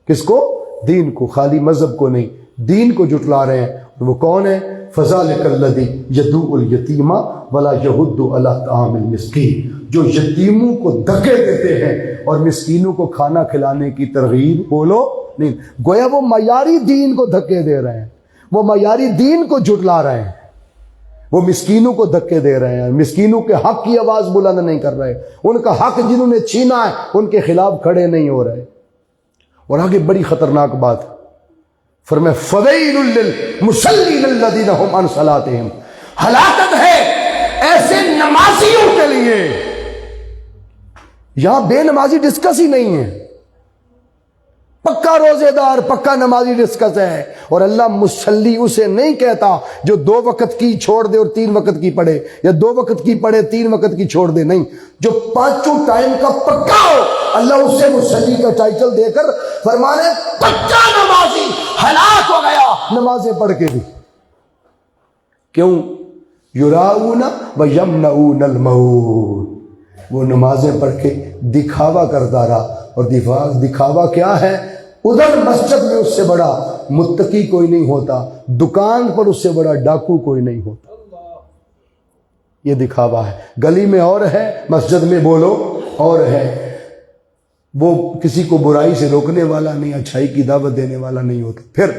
کس کو؟ دین کو، خالی مذہب کو نہیں، دین کو جھٹلا رہے ہیں۔ وہ کون ہے؟ فذلک الذی یدعو الیتیم ولا یحض علی طعام المسکین، جو یتیموں کو دھکے دیتے ہیں اور مسکینوں کو کھانا کھلانے کی ترغیب بولو نہیں۔ گویا وہ معیاری دین کو دھکے دے رہے ہیں، وہ معیاری دین کو جھٹلا رہے ہیں، وہ مسکینوں کو دھکے دے رہے ہیں، مسکینوں کے حق کی آواز بلند نہیں کر رہے، ان کا حق جنہوں نے چھینا ہے ان کے خلاف کھڑے نہیں ہو رہے۔ اور آگے بڑی خطرناک بات فرمائے فویل للمصلین الذین هم عن صلاتهم، ہلاکت ہے ایسے نمازیوں کے لیے۔ یہاں بے نمازی ڈسکس ہی نہیں ہے، پکا روزے دار، پکا نمازی ڈسکس ہے۔ اور اللہ مصلی اسے نہیں کہتا جو 2 وقت کی چھوڑ دے اور 3 وقت کی پڑھے، یا 2 وقت کی پڑھے 3 وقت کی چھوڑ دے، نہیں، جو 5 ٹائم کا پکا ہو، اللہ اسے مصلی کا ٹائٹل دے کر فرمانے پکا نمازی ہلاک ہو گیا نمازیں پڑھ کے بھی۔ کیوں؟ یراؤن ویمنعون الموت، وہ نمازیں پڑھ کے دکھاوا کرتا رہا، اور دکھاوا کیا ہے؟ ادھر مسجد میں اس سے بڑا متقی کوئی نہیں ہوتا، دکان پر اس سے بڑا ڈاکو کوئی نہیں ہوتا، یہ دکھاوا ہے۔ گلی میں اور ہے، مسجد میں بولو اور ہے۔ وہ کسی کو برائی سے روکنے والا نہیں، اچھائی کی دعوت دینے والا نہیں ہوتا۔ پھر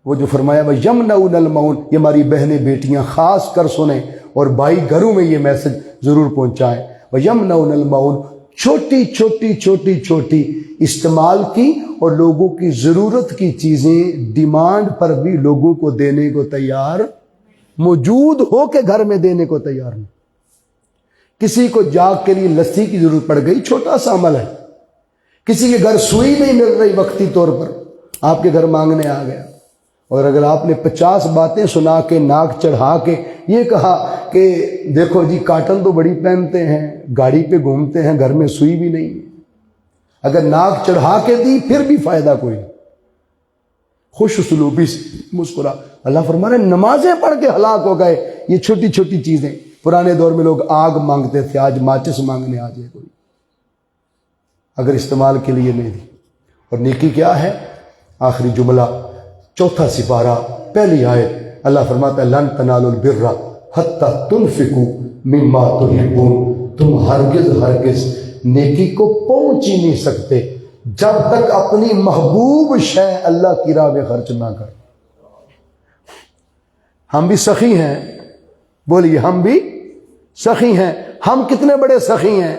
وہ جو فرمایا وَيَمْنَعُونَ الْمَعُونَ، یہ ہماری بہنیں بیٹیاں خاص کر سنیں، اور بھائی گھروں میں یہ میسج ضرور پہنچائیں۔ وَيَمْنَعُونَ الْمَعُونَ، چھوٹی چھوٹی استعمال کی اور لوگوں کی ضرورت کی چیزیں ڈیمانڈ پر بھی لوگوں کو دینے کو تیار، موجود ہو کے گھر میں دینے کو تیار نہیں۔ کسی کو جاگ کے لیے لسی کی ضرورت پڑ گئی، چھوٹا سا عمل ہے، کسی کے گھر سوئی نہیں مل رہی وقتی طور پر، آپ کے گھر مانگنے آ گیا، اور اگر آپ نے 50 باتیں سنا کے ناک چڑھا کے یہ کہا کہ دیکھو جی کاٹن تو بڑی پہنتے ہیں، گاڑی پہ گھومتے ہیں، گھر میں سوئی بھی نہیں، اگر ناک چڑھا کے دی پھر بھی فائدہ کوئی نہیں، خوش اسلوبی سے مسکرا۔ اللہ فرما رہے نمازیں پڑھ کے ہلاک ہو گئے، یہ چھوٹی چھوٹی چیزیں۔ پرانے دور میں لوگ آگ مانگتے تھے، آج ماچس مانگنے آ جائے کوئی، اگر استعمال کے لیے نہیں دی۔ اور نیکی کیا ہے؟ آخری جملہ 4 سپارہ پہلی آیت، اللہ فرماتا ہے لن تنالوا البر حتی تنفقوا مما تحبون، تم ہرگز نیکی کو پہنچ ہی نہیں سکتے جب تک اپنی محبوب شے اللہ کی راہ میں خرچ نہ کر۔ ہم بھی سخی ہیں، بولیے ہم بھی سخی ہیں۔ ہم کتنے بڑے سخی ہیں؟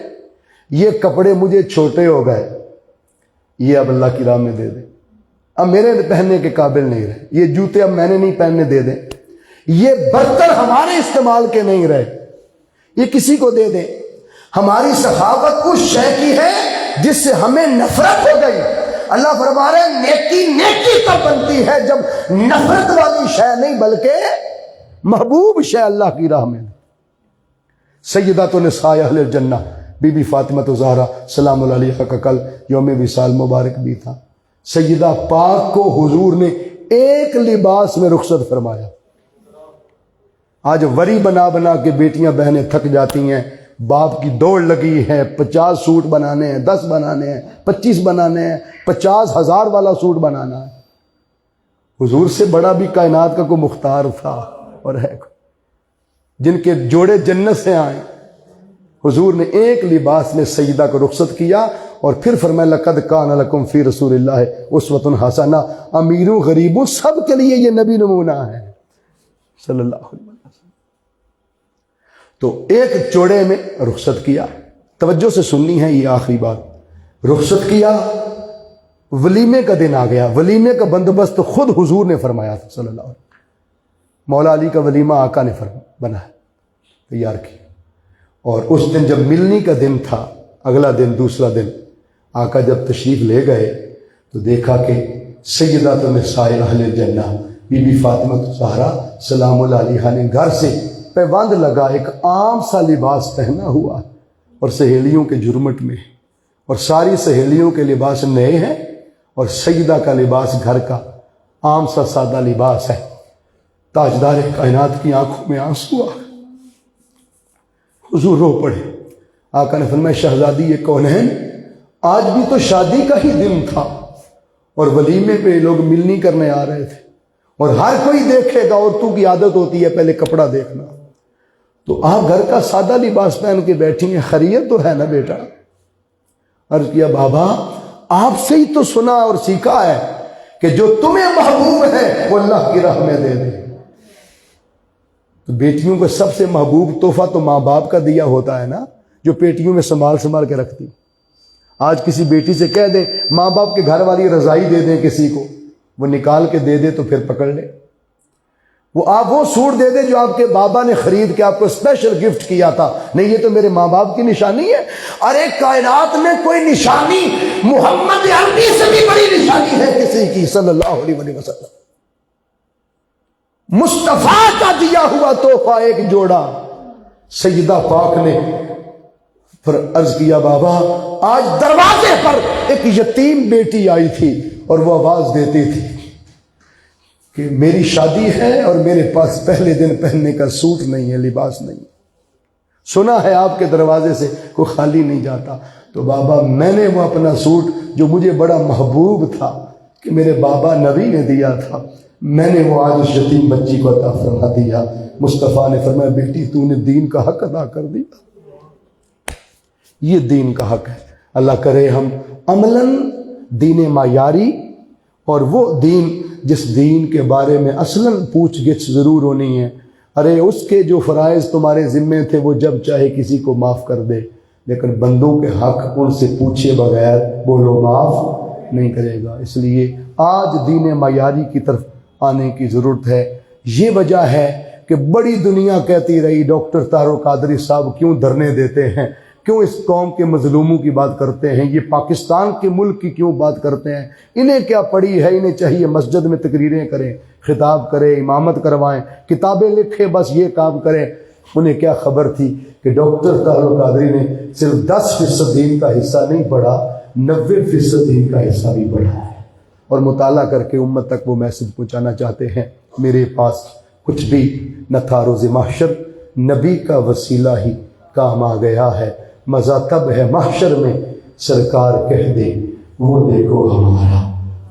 یہ کپڑے مجھے چھوٹے ہو گئے، یہ اب اللہ کی راہ میں دے دیں، اب میرے پہننے کے قابل نہیں رہے، یہ جوتے اب میں نے نہیں پہننے، دے دیں، یہ برتن ہمارے استعمال کے نہیں رہے، یہ کسی کو دے دیں۔ ہماری سخاوت اس شے کی ہے جس سے ہمیں نفرت ہو گئی۔ اللہ فرما رہے نیکی نیکی تب بنتی ہے جب نفرت والی شے نہیں بلکہ محبوب شے اللہ کی راہ میں۔ سیدات نساء اہل الجنہ بی بی فاطمہ زہرا سلام اللہ علیہا کا کل یوم وصال مبارک بھی تھا۔ سیدہ پاک کو حضور نے ایک لباس میں رخصت فرمایا۔ آج وری بنا بنا کے بیٹیاں بہنیں تھک جاتی ہیں، باپ کی دوڑ لگی ہے، 50 سوٹ بنانے ہیں، 10 بنانے ہیں، 25 بنانے ہیں، 50,000 والا سوٹ بنانا ہے۔ حضور سے بڑا بھی کائنات کا کوئی مختار تھا اور ہے، جن کے جوڑے جنت سے آئے۔ حضور نے ایک لباس میں سیدہ کو رخصت کیا اور پھر فرمایا لقد کان لکم فی رسول اللہ اسوۃ حسنہ، امیروں غریبوں سب کے لیے یہ نبی نمونہ ہے صلی اللہ علیہ وسلم۔ تو ایک جوڑے میں رخصت کیا، توجہ سے سننی ہے یہ آخری بات، رخصت کیا، ولیمے کا دن آ گیا، ولیمے کا بندوبست خود حضور نے فرمایا تھا صلی اللہ علیہ وسلم۔ مولا علی کا ولیمہ آقا نے بنایا، تیار کیا، اور اس دن جب ملنی کا دن تھا، اگلا دن دوسرا دن، آقا جب تشریف لے گئے تو دیکھا کہ سیدہ نساء اہل الجنہ بی بی فاطمہ الزہرا سلام اللہ علیہا نے گھر سے پیوند لگا ایک عام سا لباس پہنا ہوا اور سہیلیوں کے جرمٹ میں، اور ساری سہیلیوں کے لباس نئے ہیں اور سیدہ کا لباس گھر کا عام سا سادہ لباس ہے۔ تاجدار کائنات کی آنکھوں میں آنسو آ گئے، حضور رو پڑے۔ آقا نے فرمایا شہزادی یہ کون ہے؟ آج بھی تو شادی کا ہی دن تھا اور ولیمے پہ لوگ ملنی کرنے آ رہے تھے، اور ہر کوئی دیکھے گا، عورتوں کی عادت ہوتی ہے پہلے کپڑا دیکھنا، تو آپ گھر کا سادہ لباس پہن کے بیٹھی ہیں، خیریت تو ہے نا بیٹا؟ عرض کیا بابا آپ سے ہی تو سنا اور سیکھا ہے کہ جو تمہیں محبوب ہے وہ اللہ کی راہ میں دے دے۔ تو بیٹیوں کو سب سے محبوب تحفہ تو ماں باپ کا دیا ہوتا ہے نا، جو پیٹیوں میں سنبھال کے رکھتی۔ آج کسی بیٹی سے کہہ دیں ماں باپ کے گھر والی رضائی دے دیں کسی کو، وہ نکال کے دے دے تو پھر پکڑ لے۔ وہ سوٹ دے دے جو آپ کے بابا نے خرید کے آپ کو اسپیشل گفٹ کیا تھا، نہیں یہ تو میرے ماں باپ کی نشانی ہے۔ ارے کائنات میں کوئی نشانی محمد عربی سے بھی بڑی نشانی ہے کسی کی صلی اللہ علیہ وسلم۔ مصطفیٰ کا دیا ہوا تحفہ ایک جوڑا۔ سیدہ پاک نے پھر عرض کیا بابا آج دروازے پر ایک یتیم بیٹی آئی تھی اور وہ آواز دیتی تھی کہ میری شادی ہے اور میرے پاس پہلے دن پہننے کا سوٹ نہیں ہے، لباس نہیں، سنا ہے آپ کے دروازے سے کوئی خالی نہیں جاتا۔ تو بابا میں نے وہ اپنا سوٹ جو مجھے بڑا محبوب تھا کہ میرے بابا نبی نے دیا تھا، میں نے وہ آج اس یتیم بچی کو عطا فرما دیا۔ مصطفیٰ نے فرمایا بیٹی تو نے دین کا حق ادا کر دیا، یہ دین کا حق ہے۔ اللہ کرے ہم عملاً دین معیاری اور وہ دین جس دین کے بارے میں اصلاً پوچھ گچھ ضرور ہونی ہے، ارے اس کے جو فرائض تمہارے ذمے تھے وہ جب چاہے کسی کو معاف کر دے، لیکن بندوں کے حق ان سے پوچھے بغیر بولو معاف نہیں کرے گا۔ اس لیے آج دین معیاری کی طرف آنے کی ضرورت ہے۔ یہ وجہ ہے کہ بڑی دنیا کہتی رہی ڈاکٹر طاہر القادری صاحب کیوں دھرنے دیتے ہیں، کیوں اس قوم کے مظلوموں کی بات کرتے ہیں، یہ پاکستان کے ملک کی کیوں بات کرتے ہیں، انہیں کیا پڑی ہے، انہیں چاہیے مسجد میں تقریریں کریں، خطاب کریں، امامت کروائیں، کتابیں لکھیں، بس یہ کام کریں۔ انہیں کیا خبر تھی کہ ڈاکٹر طاہر القادری نے صرف 10% دین کا حصہ نہیں پڑھا، 90% دین کا حصہ بھی پڑھا ہے، اور مطالعہ کر کے امت تک وہ میسج پہنچانا چاہتے ہیں۔ میرے پاس کچھ بھی نہ تھا روز محشر، نبی کا وسیلہ ہی کام آ گیا ہے، مزہ تب ہے محشر میں سرکار کہہ دے وہ دیکھو ہمارا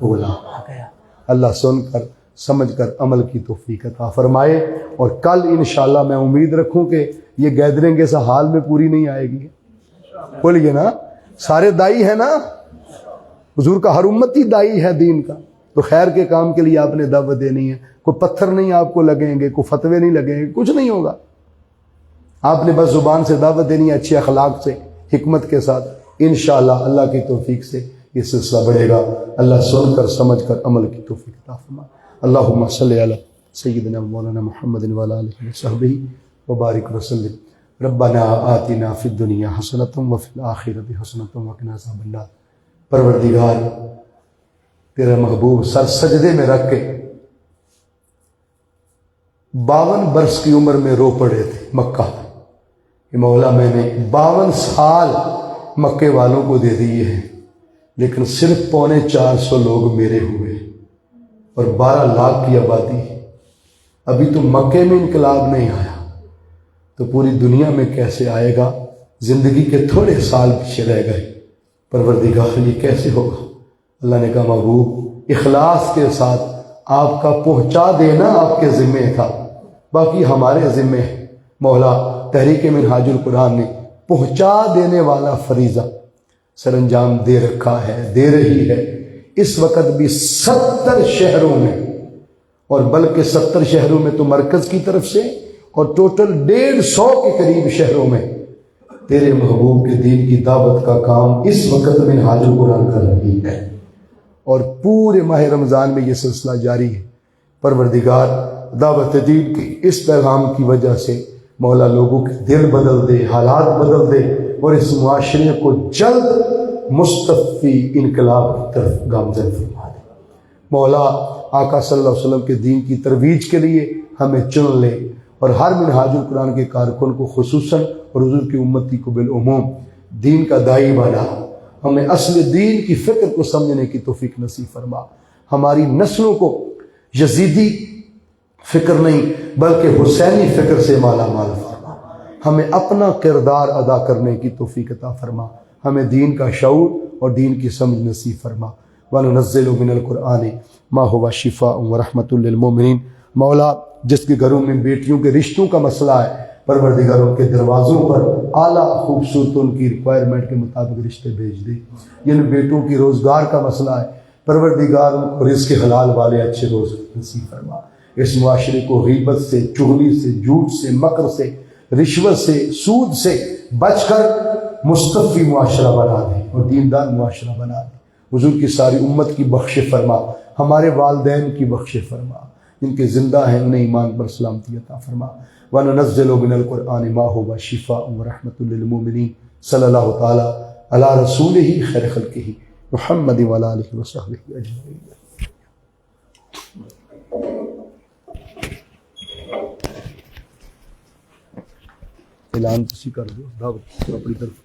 غلام آ گیا۔ اللہ سن کر سمجھ کر عمل کی توفیق عطا فرمائے، اور کل انشاءاللہ میں امید رکھوں کہ یہ گیدرنگ اس حال میں پوری نہیں آئے گی۔ بولیے نا، سارے دائی ہیں نا، حضور کا ہر امتی دائی ہے دین کا، تو خیر کے کام کے لیے آپ نے دعوت دینی ہے۔ کوئی پتھر نہیں آپ کو لگیں گے، کوئی فتوے نہیں لگیں گے، کچھ نہیں ہوگا۔ آپ نے بس زبان سے دعوت دینی ہے، اچھی اخلاق سے، حکمت کے ساتھ، انشاءاللہ اللہ کی توفیق سے یہ سلسلہ بڑھے گا۔ اللہ سن کر سمجھ کر عمل کی توفیق عطا فرمائے۔ اللہم صلی علی سیدنا مولانا محمد وعلی آلہ وصحبہ وبارک وسلم۔ ربنا آتنا فی الدنیا حسنۃ وفی الآخرۃ حسنۃ وقنا عذاب النار۔ پروردگار تیرا محبوب سر سجدے میں رکھ کے 52 برس کی عمر میں رو پڑے تھے مکہ کہ مولا میں نے 52 سال مکے والوں کو دے دیے ہیں، لیکن صرف 450 لوگ میرے ہوئے اور 12 لاکھ کی آبادی، ابھی تو مکے میں انقلاب نہیں آیا تو پوری دنیا میں کیسے آئے گا؟ زندگی کے تھوڑے سال پیچھے رہ گئے. پروردگار یہ کیسے ہوگا؟ اللہ نے کہا محبوب اخلاص کے ساتھ آپ کا پہنچا دینا آپ کے ذمے تھا، باقی ہمارے ذمے ہے. مولا تحریک منہاج القرآن نے پہنچا دینے والا فریضہ سر انجام دے رکھا ہے، دے رہی ہے. اس وقت بھی 70 شہروں میں، اور بلکہ 70 شہروں میں تو مرکز کی طرف سے، اور ٹوٹل 150 کے قریب شہروں میں تیرے محبوب کے دین کی دعوت کا کام اس وقت منہاج القرآن کر رہی ہے، اور پورے ماہ رمضان میں یہ سلسلہ جاری ہے. پروردگار دعوت دین کی اس پیغام کی وجہ سے مولا لوگوں کے دل بدل دے، حالات بدل دے، اور اس معاشرے کو جلد مستفی انقلاب کی طرف گامزن فرما دے. مولا آقا صلی اللہ علیہ وسلم کے دین کی ترویج کے لیے ہمیں چن لے، اور ہر منہاج القرآن کے کارکن کو خصوصاً اور حضور کی امتی کو بالعموم دین کا داعی بنا. ہمیں اصل دین کی فکر کو سمجھنے کی توفیق نصیب فرما. ہماری نسلوں کو یزیدی فکر نہیں بلکہ حسینی فکر سے مالا مال فرما. ہمیں اپنا کردار ادا کرنے کی توفیق عطا فرما. ہمیں دین کا شعور اور دین کی سمجھ نصیب فرما. وَنُنَزِّلُ مِنَ الْقُرْآنِ مَا هُوَ شِفَاءٌ وَرَحْمَةٌ لِّلْمُؤْمِنِينَ. مولا جس کے گھروں میں بیٹیوں کے رشتوں کا مسئلہ ہے، پروردگار ان کے دروازوں پر اعلیٰ خوبصورت ان کی ریکوائرمنٹ کے مطابق رشتے بھیج دے. جن بیٹوں کی روزگار کا مسئلہ ہے، پروردگار ان کو رزق حلال والے اچھے روزگار نصیب فرما. اس معاشرے کو غیبت سے، چغلی سے، جھوٹ سے، مکر سے، رشوت سے، سود سے بچ کر مستفی معاشرہ بنا دے اور دیندار معاشرہ بنا دے. حضور کی ساری امت کی بخش فرما. ہمارے والدین کی بخش فرما، جن کے زندہ ہیں انہیں ایمان پر سلامتی عطا فرما. وَنُنَزِّلُ مِنَ الْقُرْآنِ مَا هُوَ شِفَاءٌ وَرَحْمَةٌ لِّلْمُؤْمِنِينَ. صلی اللہ تعالیٰ علی رسولہ خیر خلقہ محمد وعلی آلہ وصحبہ اجمعین. اعلان تسی کر دو دعوت اپنی طرف.